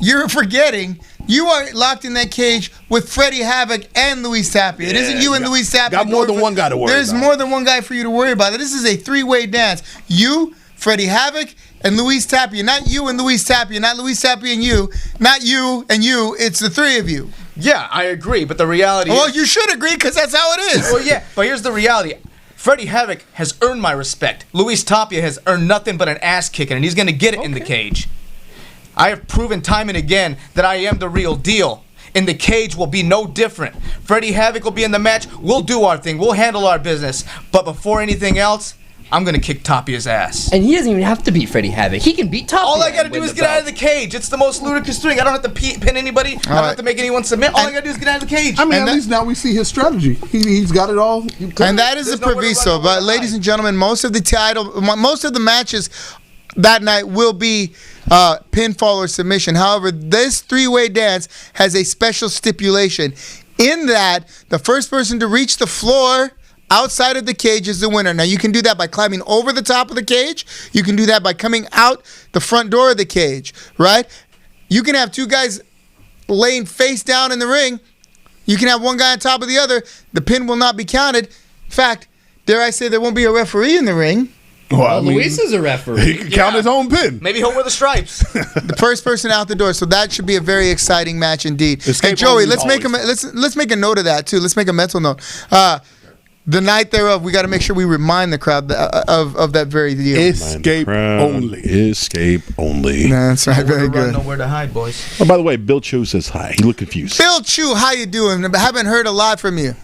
you're forgetting you are locked in that cage with Freddie Havoc and Luis Tapia. It isn't you and Luis Tapia. Got more than one guy to worry There's about. more than one guy for you to worry about. This is a 3-way dance. You, Freddie Havoc, and Luis Tapia. Not you and Luis Tapia. Not Luis Tapia and you. Not you and you. It's the 3 of you. Yeah, I agree, but the reality Well, is... you should agree because that's how it is. Well, yeah, but here's the reality. Freddie Havoc has earned my respect. Luis Tapia has earned nothing but an ass kicking, and he's going to get it in the cage. I have proven time and again that I am the real deal. And the cage will be no different. Freddie Havoc will be in the match. We'll do our thing. We'll handle our business. But before anything else, I'm going to kick Tapia's ass. And he doesn't even have to beat Freddie Havoc. He can beat Tapia. All I got to do is get out of the cage. It's the most ludicrous thing. I don't have to pin anybody. I don't have to make anyone submit. All I got to do is get out of the cage. I mean, at least now we see his strategy. He's got it all. And that is There's the nowhere to proviso. run, But nowhere to ladies hide. and gentlemen, most of the matches that night will be pinfall or submission. However, this 3-way dance has a special stipulation in that the first person to reach the floor outside of the cage is the winner. Now, you can do that by climbing over the top of the cage. You can do that by coming out the front door of the cage, right? You can have 2 guys laying face down in the ring. You can have one guy on top of the other. The pin will not be counted. In fact, dare I say there won't be a referee in the ring. Well, I mean, Luis is a referee. he can count his own pin. Maybe he'll wear the stripes. The first person out the door, so that should be a very exciting match indeed. Escape Hey Joey, only let's make let's make a note of that too. Let's make a mental note. The night thereof, we got to make sure we remind the crowd of that very deal. Escape only. Escape only. That's right, very Nowhere to run, good. nowhere to hide, boys. Oh, by the way, Bill Chu says hi. He looked confused. Bill Chu, how you doing? I haven't heard a lot from you.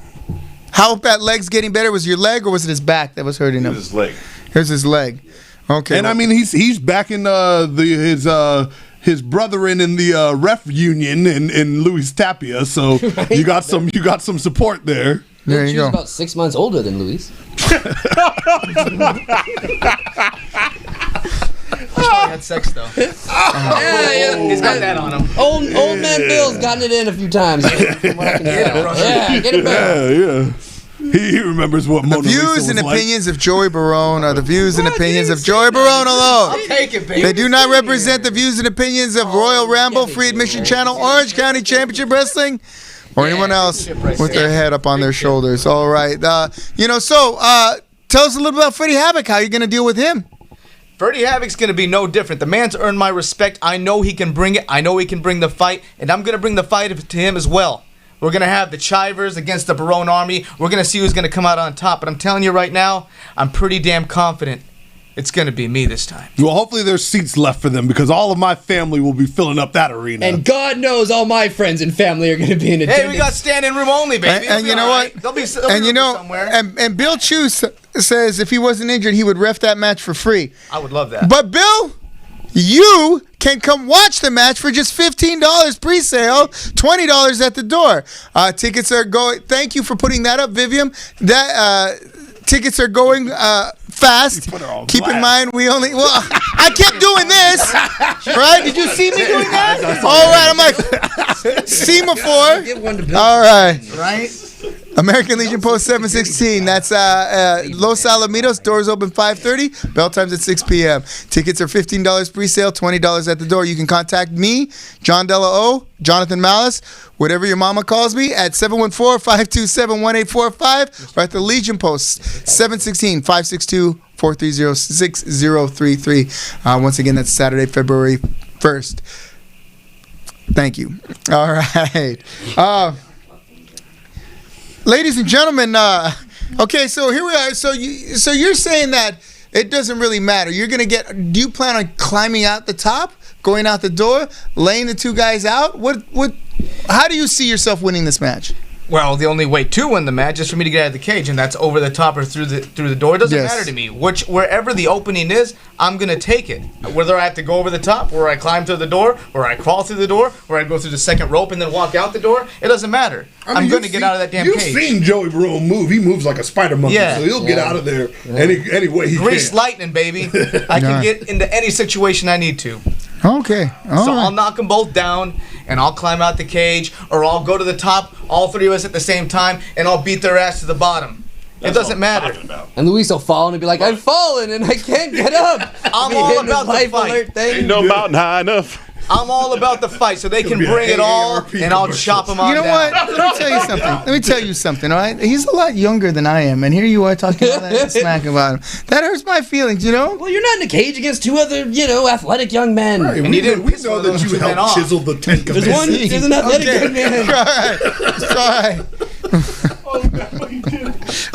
How that leg's getting better? Was it your leg or was it his back that was hurting him? His leg. Here's his leg. Okay. And I mean, he's backing his brethren in the ref union in Luis Tapia. So you got some support there. there She you was go. about 6 months older than Luis. Probably had sex, though. Yeah, He's got that on him. Old man Bill's gotten it in a few times. From what I can tell. brother. Yeah, get it back. Yeah. He remembers what Mona Lisa Views was and like. opinions of Joey Barone are the views and opinions of Joey Barone alone. I'll take it, baby. They do not represent the views and opinions of Royal Ramble, Free Admission Channel, Orange County Championship Wrestling, or anyone else with their head up on their shoulders. All right. So tell us a little about Freddie Havoc. How are you going to deal with him? Freddie Havoc's going to be no different. The man's earned my respect. I know he can bring it. I know he can bring the fight, and I'm going to bring the fight to him as well. We're going to have the Chivers against the Barone Army. We're going to see who's going to come out on top. But I'm telling you right now, I'm pretty damn confident It's going to be me this time. Well, hopefully there's seats left for them because all of my family will be filling up that arena. And God knows all my friends and family are going to be in attendance. Hey, we got standing room only, baby. And you know what? They'll be And you know, somewhere. and Bill Chu says if he wasn't injured, he would ref that match for free. I would love that. But Bill, you can come watch the match for just $15 pre-sale, $20 at the door. Tickets are going. Thank you for putting that up, Vivian. That tickets are going fast. Keep in mind, we only. Well, I kept doing this, right? Did you see me doing that? All right, I'm like semaphore. Give one to Bill. All right. Right? American Legion Post 716. That's Los Alamitos. Doors open 5:30. Bell times at 6 p.m. Tickets are $15 pre-sale, $20 at the door. You can contact me, John Della O, Jonathan Malice, whatever your mama calls me, at 714-527-1845 or at the Legion Post 716-562-430-6033. Once again, that's Saturday, February 1st. Thank you. All right. Ladies and gentlemen, okay, so here we are. So you're saying that it doesn't really matter. You're gonna do you plan on climbing out the top, going out the door, laying the two guys out? How do you see yourself winning this match? Well, the only way to win the match is for me to get out of the cage, and that's over the top or through the door. It doesn't Yes. matter to me. Wherever the opening is, I'm gonna take it. Whether I have to go over the top, or I climb through the door, or I crawl through the door, or I go through the second rope and then walk out the door, it doesn't matter. I'm gonna get out of that damn you've cage. You've seen Joey Barone move. He moves like a spider monkey, Yeah. so he'll get out of there any way he Grease can. lightning, baby. I can get into any situation I need to. Okay. All So right. I'll knock them both down, and I'll climb out the cage, or I'll go to the top, all three of us at the same time, and I'll beat their ass to the bottom. It doesn't matter. And Luis will fall and he'll be like, I've fallen and I can't get up. I'm Be all hitting about his the life fight. alert thing. Ain't no mountain high enough. I'm all about the fight, so they can be a bring it all, AARP and I'll commercial. chop them on You know down. what? Let me tell you something, all right? He's a lot younger than I am, and here you are talking all that smack about him. That hurts my feelings, you know? Well, you're not in a cage against two other, athletic young men. Right, And we you didn't know, we piss know one of that those you two men helped off. chisel the Ten There's one, Commandments. there's an athletic Okay. young man.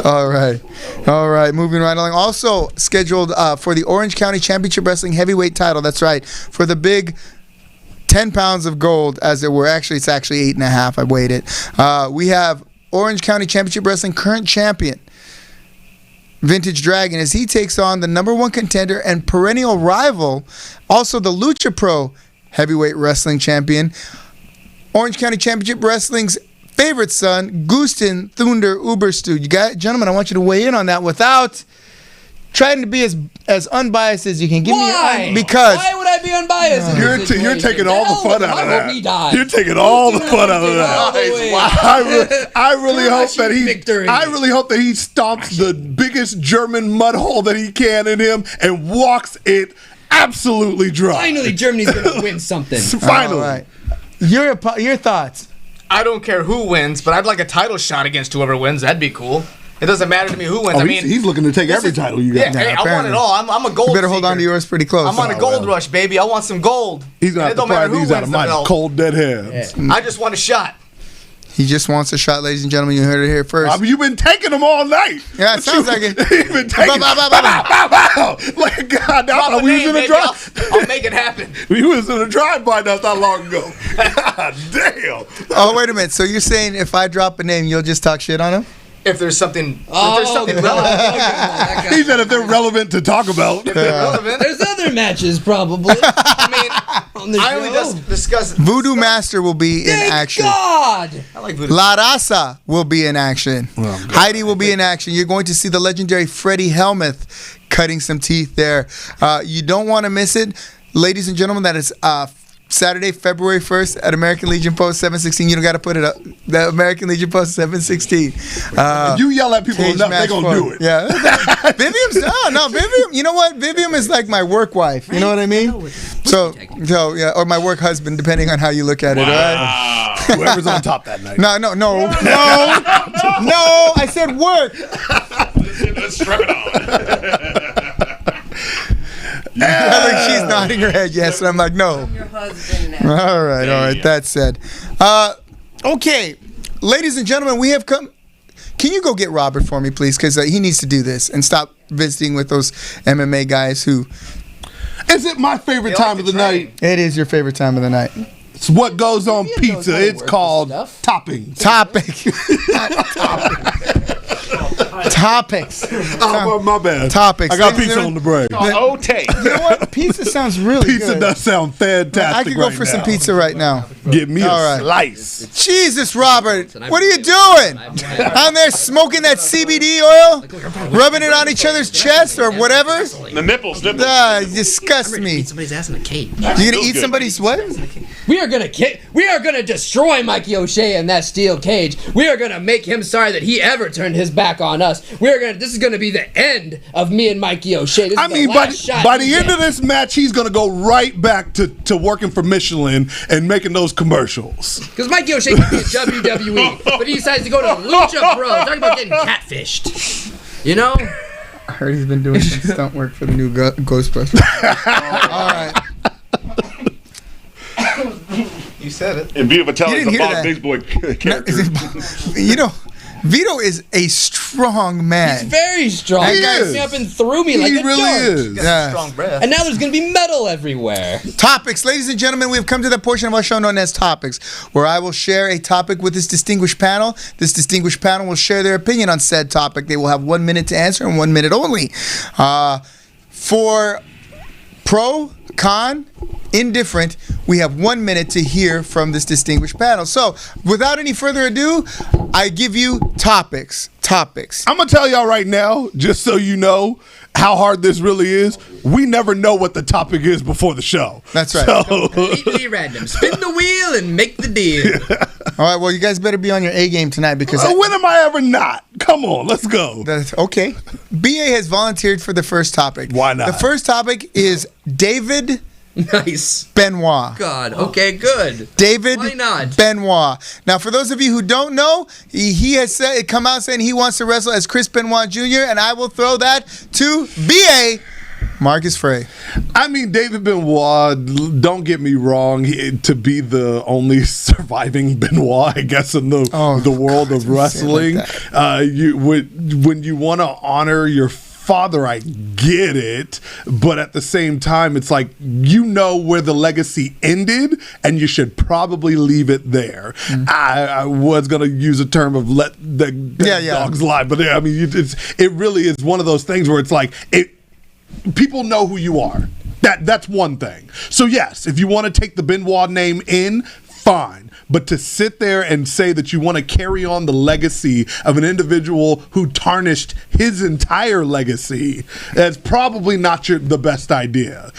All right. All right. Moving right along. Also scheduled for the Orange County Championship Wrestling Heavyweight title. That's right. For the big 10 pounds of gold, as it were. Actually, it's actually 8.5. I weighed it. We have Orange County Championship Wrestling current champion, Vintage Dragon, as he takes on the #1 contender and perennial rival, also the Lucha Pro Heavyweight Wrestling Champion, Orange County Championship Wrestling's favorite son, Gustin Thunder Uberstu. You guys, gentlemen, I want you to weigh in on that without trying to be as unbiased as you can. Give Why? me because Why would I be unbiased? in You're this you're situation? taking all the fun out I of hope he that. dies. You're taking all the fun out of All that. the way. I really hope that Victory. I really hope that he stomps the biggest German mud hole that he can in him and walks it absolutely dry. Finally, Germany's gonna win something. Finally. all right. Your thoughts. I don't care who wins, but I'd like a title shot against whoever wins. That'd be cool. It doesn't matter to me who wins. Oh, I mean, he's looking to take every title you got. yeah, hey, I want apparently. it all. I'm a gold. You better hold on to seeker. yours pretty close. I'm on a gold rush, baby. I want some gold. He's gonna And have it to don't matter pry who these out wins of the my belt. cold dead hands. I just want a shot. He just wants a shot, ladies and gentlemen. You heard it here first. I mean, you've been taking them all night. Yeah, it sounds like it. You've been taking Bow, bow, bow, bow, bow. bow, bow. Like God, Drop now a we was name, in a baby. drive. I'll make it happen. We was in a drive-by not that long ago. God damn. Oh, wait a minute. So you're saying if I drop a name, you'll just talk shit on him? If there's something, God. relevant, He said if they're relevant to talk about. relevant. There's other matches probably I mean, on the I show. only just discuss. Voodoo Master will be in Thank action. God. I like voodoo. La Raza will be in action. Heidi will be in action. You're going to see the legendary Freddie Helmuth cutting some teeth there. You don't want to miss it. Ladies and gentlemen, that is Saturday, February 1st at American Legion Post 716. You don't got to put it up. The American Legion Post 716. You yell at people Cage enough, they're match going to for- do it. Yeah. Vivian's, no, Vivian, you know what? Vivian is like my work wife. You know what I mean? So yeah, or my work husband, depending on how you look at it, all right? Whoever's on top that night. No. I said work. Let's strap it on. I think she's nodding her head yes, and I'm like, no. Your husband now. All right. That said. Okay, ladies and gentlemen, we have come. Can you go get Robert for me, please? Because he needs to do this and stop visiting with those MMA guys who. Is it my favorite time of the night? It is your favorite time of the night. It's what goes on Sophia knows pizza. how to It's work called with stuff. toppings. Topics. Oh, my bad. Topics. I got Ladies pizza and on the break. Oh, take. You know what? Pizza sounds really Pizza good. does sound fantastic. I could go right for some now. pizza right now. Give me a All right. slice. Jesus, Robert, what are you doing? I'm there smoking that CBD oil, rubbing it on each other's chest or whatever. The nipples. You disgust me. Somebody's ass in a cage. You gonna Feels eat good. somebody's what? We are gonna destroy Mikey O'Shea in that steel cage. We are gonna make him sorry that he ever turned his back on us. This is gonna be the end of me and Mikey O'Shea. This I is mean, the by, last shot by he the end of gets. this match, he's going to go right back to working for Michelin and making those commercials. Because Mikey O'Shea could be a WWE, but he decides to go to Lucha Bros. Talking about getting catfished. You know? I heard he's been doing some stunt work for the new Ghostbusters. All right. You said it. And Vito Vitelli's You didn't a hear Bob that. Big Boy character. You know, Vito is a strong man. He's very strong. He He guy is. me up and threw me like He a really dart. is. Got Yeah. some strong breath. And now there's gonna be metal everywhere. Topics. Ladies and gentlemen, we have come to that portion of our show known as Topics, where I will share a topic with this distinguished panel. This distinguished panel will share their opinion on said topic. They will have 1 minute to answer and 1 minute only. For pro, con, indifferent, we have 1 minute to hear from this distinguished panel. So, without any further ado, I give you topics. Topics. I'm going to tell y'all right now, just so you know how hard this really is, we never know what the topic is before the show. That's right. So, Completely random. Spin the wheel and make the deal. All right, well, you guys better be on your A game tonight because when am I ever not? Come on, let's go. that's okay. BA has volunteered for the first topic. Why not? The first topic is David Nice. Benoit. God. Okay, good. David Why not? Benoit. Now, for those of you who don't know, he has come out saying he wants to wrestle as Chris Benoit Jr., and I will throw that to BA Marcus Frey. I mean, David Benoit, don't get me wrong, to be the only surviving Benoit, I guess, in the world of wrestling, when you want to honor your father, I get it, but at the same time, it's like, you know where the legacy ended, and you should probably leave it there. I was going to use a term of let the dogs lie, but I mean, it really is one of those things where it's like, people know who you are. That's one thing. So yes, if you want to take the Benoit name in, fine. But to sit there and say that you want to carry on the legacy of an individual who tarnished his entire legacy, that's probably not the best idea.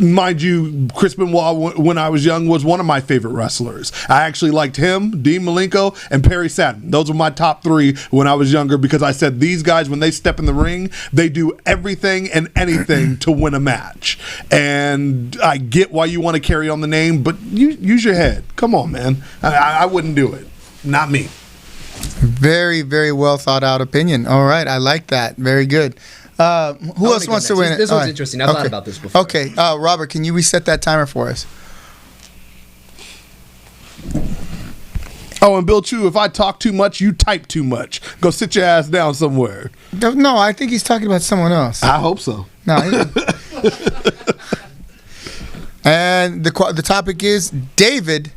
Mind you, Chris Benoit, when I was young, was one of my favorite wrestlers. I actually liked him, Dean Malenko, and Perry Saturn. Those were my top three when I was younger because I said these guys, when they step in the ring, they do everything and anything to win a match. And I get why you want to carry on the name, but use your head. Come on, man. I wouldn't do it. Not me. Very, very well thought out opinion. All right, I like that. Very good. Who else wants to win it? This All one's right. interesting. I've thought about this before. Okay, Robert, can you reset that timer for us? Oh, and Bill Chu, if I talk too much, you type too much. Go sit your ass down somewhere. No, I think he's talking about someone else. I hope so. No. And the topic is David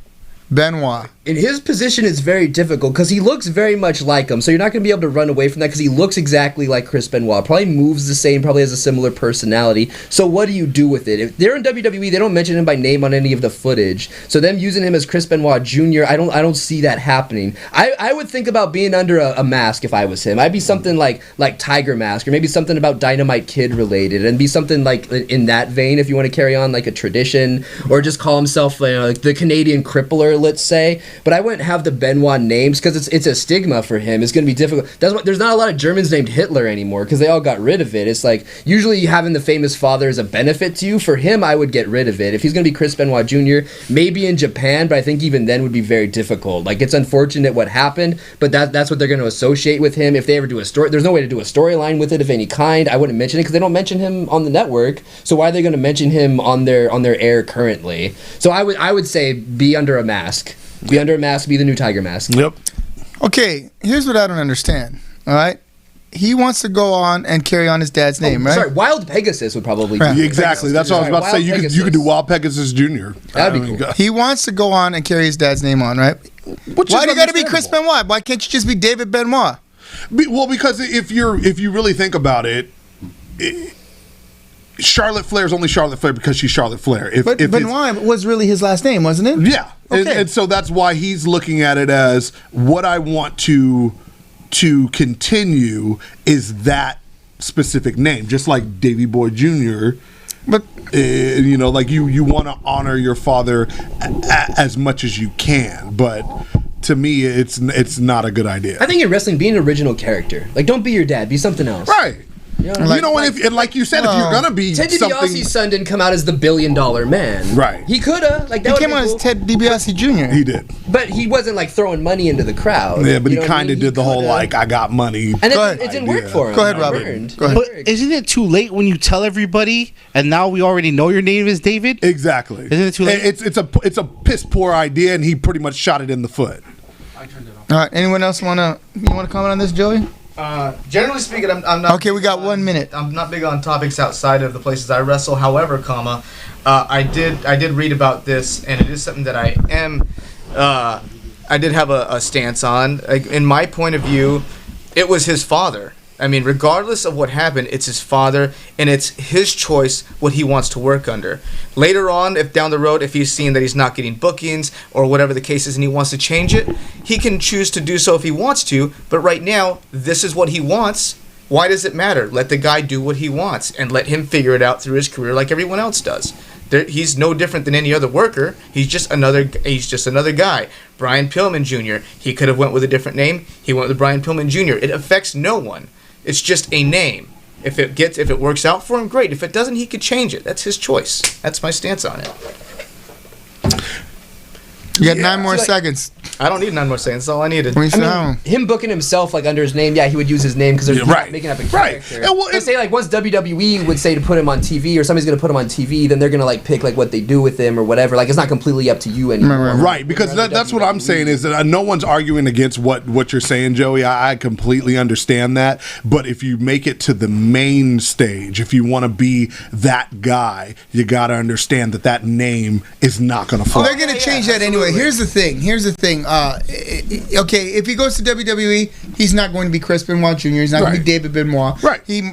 Benoit. In his position, it's very difficult because he looks very much like him. So you're not going to be able to run away from that because he looks exactly like Chris Benoit. Probably moves the same, probably has a similar personality. So what do you do with it? If they're in WWE, they don't mention him by name on any of the footage. So them using him as Chris Benoit Jr., I don't see that happening. I would think about being under a mask if I was him. I'd be something like Tiger Mask or maybe something about Dynamite Kid related and be something like in that vein if you want to carry on like a tradition or just call himself like the Canadian Crippler, let's say. But I wouldn't have the Benoit names because it's a stigma for him. It's going to be difficult. That's why there's not a lot of Germans named Hitler anymore because they all got rid of it. It's like usually having the famous father is a benefit to you. For him, I would get rid of it. If he's going to be Chris Benoit Jr., maybe in Japan, but I think even then would be very difficult. Like it's unfortunate what happened, but that's what they're going to associate with him. If they ever do a story, there's no way to do a storyline with it of any kind. I wouldn't mention it because they don't mention him on the network. So why are they going to mention him on their air currently? So I would say be under a mask. Be under a mask, be the new Tiger Mask. Yep. Okay, here's what I don't understand. All right, he wants to go on and carry on his dad's name, right? Sorry, Wild Pegasus would probably Right. be. Exactly. That's what I was about to say. Wild You could do Wild Pegasus Jr. That'd be cool. He wants to go on and carry his dad's name on, right? Which Why is do you got to be Chris understandable. Benoit? Why can't you just be David Benoit? Well, because if you really think about it, Charlotte Flair is only Charlotte Flair because she's Charlotte Flair. But Benoit was really his last name, wasn't it? Yeah. Okay. And so that's why he's looking at it as what I want to continue is that specific name, just like Davey Boy Jr. But Like you want to honor your father as much as you can, but to me, it's not a good idea. I think in wrestling, be an original character. Like, don't be your dad. Be something else. Right. You know, And like you said, if you're gonna be Ted something, DiBiase's son didn't come out as the $1 billion man. Right. He coulda. Like, that he would came be on cool. as Ted DiBiase Jr. he did. But he wasn't like throwing money into the crowd. Yeah, but You he know what I kind of mean? did the whole coulda. like I got money. And Go it ahead. didn't work for him. Go ahead, It Robert. burned. Go ahead. It But worked. isn't it too late when you tell everybody and now we already know your name is David? Exactly. Isn't it too late? It's a piss poor idea, and he pretty much shot it in the foot. All right. Anyone else want to comment on this, Joey? Generally speaking, I'm not. Okay, we got 1 minute. I'm not big on topics outside of the places I wrestle. However, I did read about this, and it is something that I am. I did have a stance on. Like, in my point of view, it was his father. I mean, regardless of what happened, it's his father, and it's his choice what he wants to work under. Later on, if down the road, if he's seen that he's not getting bookings or whatever the case is and he wants to change it, he can choose to do so if he wants to. But right now, this is what he wants. Why does it matter? Let the guy do what he wants and let him figure it out through his career like everyone else does. He's no different than any other worker. He's just another guy. Brian Pillman Jr., he could have went with a different name. He went with Brian Pillman Jr. It affects no one. It's just a name. If it works out for him, great. If it doesn't, he could change it. That's his choice. That's my stance on it. You got 9 more seconds. I don't need 9 more seconds. That's all I needed. What do you say? I mean, him booking himself like under his name, yeah, he would use his name because they're right. making up a Right. character. And well, Let's say like once WWE would say to put him on TV or somebody's gonna put him on TV, then they're gonna like pick like what they do with him or whatever. Like it's not completely up to you anymore. Right, because that's what I'm saying is that no one's arguing against what you're saying, Joey. I completely understand that. But if you make it to the main stage, if you want to be that guy, you got to understand that name is not going to Well, fall. they're going to change that anyway. Here's the thing. Okay, if he goes to WWE, he's not going to be Chris Benoit Jr. He's not going to be David Benoit. Right. He,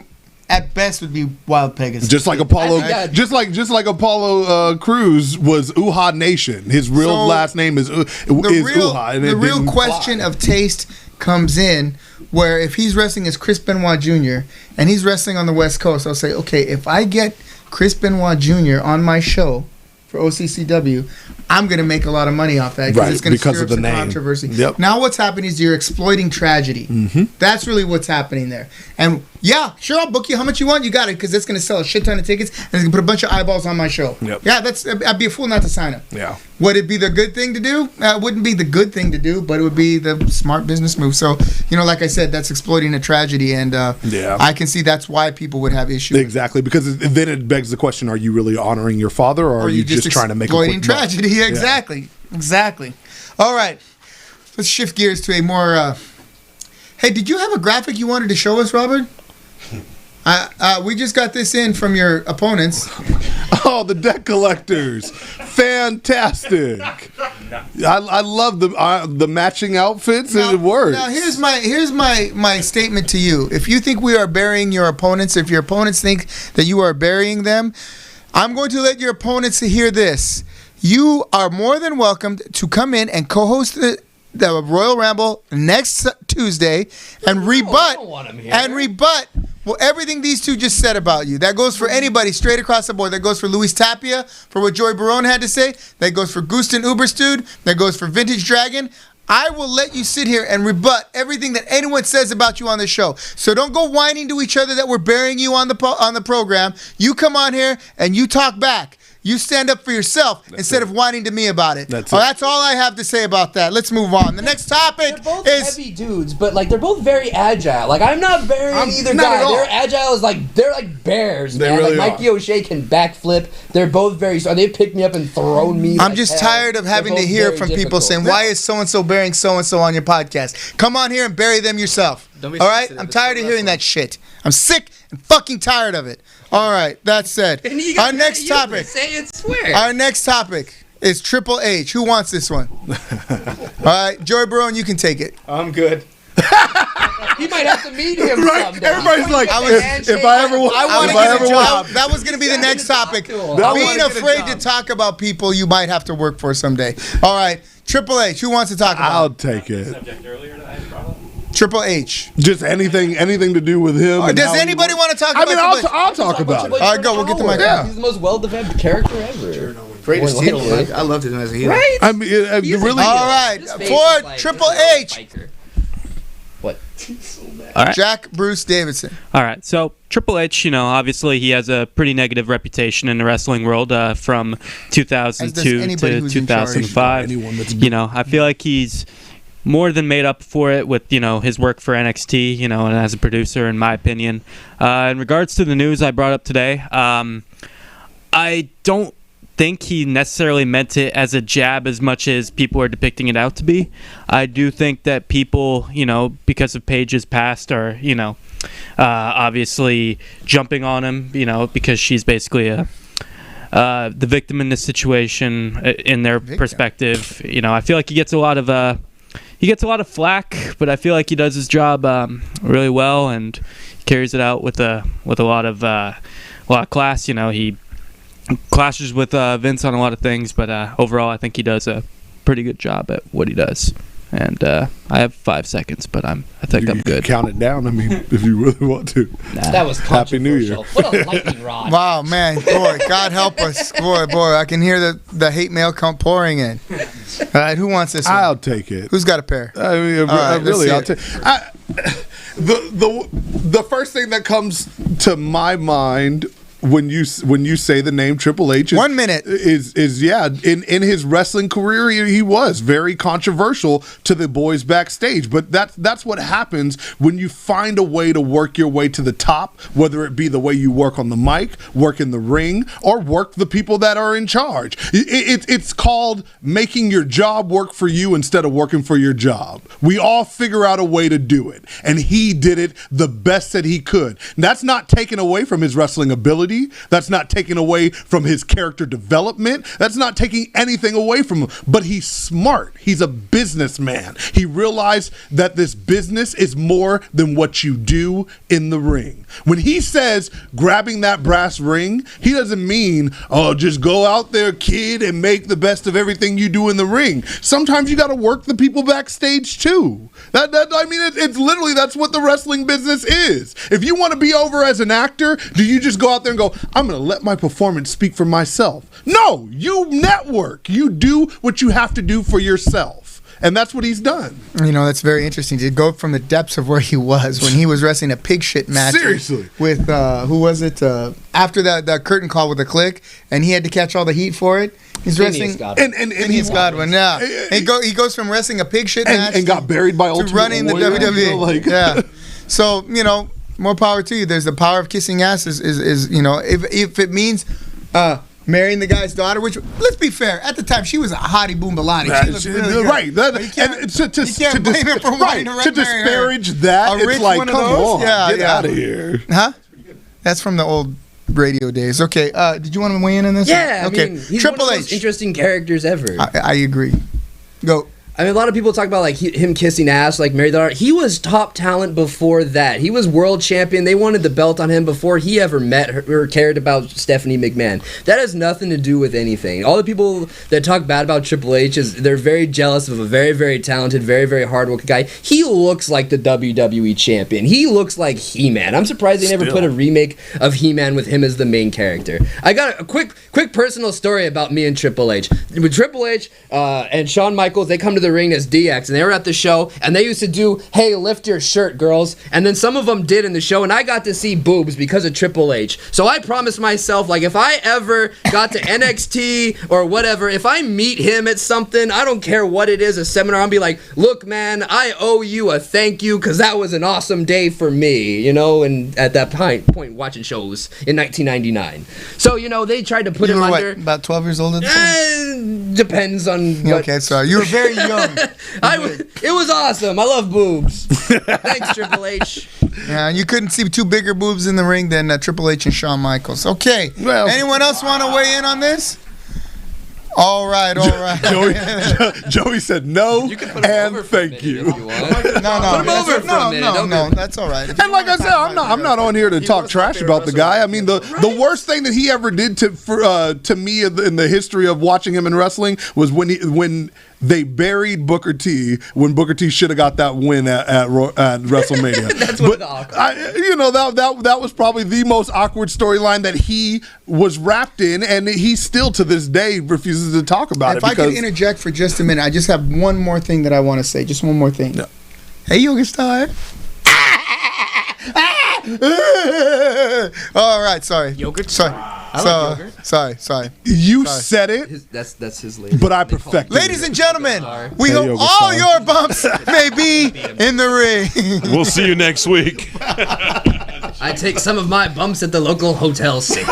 at best, would be Wild Pegasus. Just like Apollo, I think that- just like Apollo Cruz was Uha Nation. His real So, last name is Uha. And the it real didn't question fly. of taste comes in where if he's wrestling as Chris Benoit Jr. and he's wrestling on the West Coast, I'll say, okay, if I get Chris Benoit Jr. on my show for OCCW, I'm going to make a lot of money off that Right, it's going to because stir of up the some name. controversy. Yep. Now what's happening is you're exploiting tragedy. Mm-hmm. That's really what's happening there. And yeah, sure, I'll book you how much you want. You got it, because it's going to sell a shit ton of tickets and it's going to put a bunch of eyeballs on my show. Yep. Yeah, I'd be a fool not to sign up. Yeah. Would it be the good thing to do? It wouldn't be the good thing to do, but it would be the smart business move. So, like I said, that's exploiting a tragedy, and Yeah. I can see that's why people would have issues. Exactly, because then it begs the question: are you really honoring your father, or are you just trying to make a exploiting quick buck? tragedy? Yeah, exactly. All right, let's shift gears to a more. Hey, did you have a graphic you wanted to show us, Robert? We just got this in from your opponents. Oh, the deck collectors, fantastic! I love the matching outfits. Now, it works. Now here's my statement to you. If you think we are burying your opponents, if your opponents think that you are burying them, I'm going to let your opponents hear this. You are more than welcome to come in and co-host the Royal Ramble next Tuesday and rebut well, everything these two just said about you. That goes for anybody straight across the board. That goes for Luis Tapia, for what Joey Barone had to say. That goes for Gusten Uberstud. That goes for Vintage Dragon. I will let you sit here and rebut everything that anyone says about you on the show. So don't go whining to each other that we're burying you on the program. You come on here and you talk back. You stand up for yourself instead of whining to me about it. That's all I have to say about that. Let's move on. The next topic They're both is heavy dudes, but like they're both very agile. Like I'm not burying either not guy. at all. They're agile as they're like bears, They man. really like Mikey O'Shea can backflip. They're both very strong. They picked me up and thrown me. I'm like just hell. tired of having They're to both hear very from people difficult. saying, why is so-and-so burying so-and-so on your podcast? Come on here and bury them yourself. Don't be All right? sensitive. I'm It's tired pro of hearing wrestling. that shit. I'm sick and fucking tired of it. All right, that said, And you got our next topic. Say it, swear. Our next topic is Triple H. Who wants this one? All right, Joey Barone, you can take it. I'm good. He might have to meet him Right? someday. Everybody's like, I was- if I ever want, I want to if I get ever a want, job. That was going to be the next topic. to him. I Being wanna get a afraid to job. talk about people you might have to work for someday. All right, Triple H. Who wants to talk I'll about take it. Subject earlier that I brought up. Triple H? Just anything to do with him. and Does how he anybody works. want to talk I about mean, Triple H? I'll talk about it. All right, go. We'll get the mic. Yeah. He's the most well-developed character ever. Greatest More heel. like it. I loved him as a heel. Right? I mean, He's a really. heel. All right, His face for is like- Triple he's a H. biker. What? All right. Jack Bruce Davidson. All right. So Triple H, obviously he has a pretty negative reputation in the wrestling world from As does 2002 anybody to who's in charge. 2005. Anyone that's I feel like he's more than made up for it with his work for NXT, and as a producer, in my opinion. In regards to the news I brought up today, I don't think he necessarily meant it as a jab as much as people are depicting it out to be. I do think that people, because of Paige's past, are, obviously jumping on him, because she's basically the victim in this situation in their perspective. I feel like he gets a lot of flack, but I feel like he does his job really well and carries it out with a lot of class. He clashes with Vince on a lot of things, but overall I think he does a pretty good job at what he does. And I have 5 seconds, but I think I'm good. Count it down. I mean, if you really want to. That was Happy New Year. controversial. What a lightning rod. Wow, man, boy, God help us, boy, I can hear the hate mail come pouring in. All right, who wants this one? I'll take it. Who's got a pair? I mean, right, let's really, see I'll it. take. The first thing that comes to my mind when you say the name Triple H, 1 minute. is in his wrestling career he was very controversial to the boys backstage, but that's what happens when you find a way to work your way to the top, whether it be the way you work on the mic, work in the ring, or work the people that are in charge. It's called making your job work for you instead of working for your job. We all figure out a way to do it, and he did it the best that he could. And that's not taken away from his wrestling ability. That's not taken away from his character development. That's not taking anything away from him. But he's smart. He's a businessman. He realized that this business is more than what you do in the ring. When he says grabbing that brass ring, he doesn't mean, oh, just go out there, kid, and make the best of everything you do in the ring. Sometimes you got to work the people backstage too. It's literally, that's what the wrestling business is. If you want to be over as an actor, do you just go out there and go, I'm going to let my performance speak for myself? No, you network. You do what you have to do for yourself. And that's what he's done. That's very interesting to go from the depths of where he was when he was wrestling a pig shit match. Seriously. With, who was it? After that curtain call with the Click, and he had to catch all the heat for it. He's wrestling. And Phineas Godwin, yeah. He goes from wrestling a pig shit match and got buried by to Ultimate running the Warrior, WWE. Yeah. So, more power to you. There's the power of kissing ass is if it means marrying the guy's daughter, which, let's be fair, at the time she was a hottie boombalani. She looked really good. Right. You can't blame him for wanting to disparage that, A rich it's like, one of come those? on, Yeah, get yeah. out of here. Huh? That's from the old radio days. Okay, did you want to weigh in on this? Yeah, Okay. I mean, he's Triple one of the most H. interesting characters ever. I agree. Go. I mean, a lot of people talk about like him kissing ass, like Mary the Art. He was top talent before that. He was world champion. They wanted the belt on him before he ever met her or cared about Stephanie McMahon. That has nothing to do with anything. All the people that talk bad about Triple H they're very jealous of a very, very talented, very, very hardworking guy. He looks like the WWE champion. He looks like He-Man. I'm surprised they never put a remake of He-Man with him as the main character. I got a quick personal story about me and Triple H. With Triple H and Shawn Michaels, they come to the ring as DX, and they were at the show, and they used to do, hey, lift your shirt, girls, and then some of them did in the show, and I got to see boobs because of Triple H. So I promised myself, like, if I ever got to NXT or whatever, if I meet him at something, I don't care what it is, a seminar, I'll be like, look, man, I owe you a thank you, because that was an awesome day for me, and at that point watching shows in 1999. So, they tried to put You him were under... about 12 years old at the time? Depends on what... Okay, sorry. You were very young. It was awesome. I love boobs. Thanks, Triple H. Yeah, you couldn't see two bigger boobs in the ring than Triple H and Shawn Michaels. Okay. Well, anyone else want to weigh in on this? All right. Joey said no, You can put him and over for a thank minute you. if you want. No, Put him over for a minute. No, that's all right. And like I said, I'm not on here to talk trash about the guy. I mean, the worst thing that he ever did to me in the history of watching him in wrestling was when they buried Booker T when Booker T should have got that win at WrestleMania. That's one of the awkward. That was probably the most awkward storyline that he was wrapped in, and he still to this day refuses to talk about If it. I could interject for just a minute, I just have one more thing that I want to say. Just one more thing. No. Hey, Yoga Star. All right, sorry. Yogurt? Sorry. I like yogurt. Sorry. You said it, That's his lady. but I perfected Ladies it. and gentlemen, Sorry. we Hey, hope Yoga all Star. your bumps may be in the ring. We'll see you next week. I take some of my bumps at the local Hotel 6.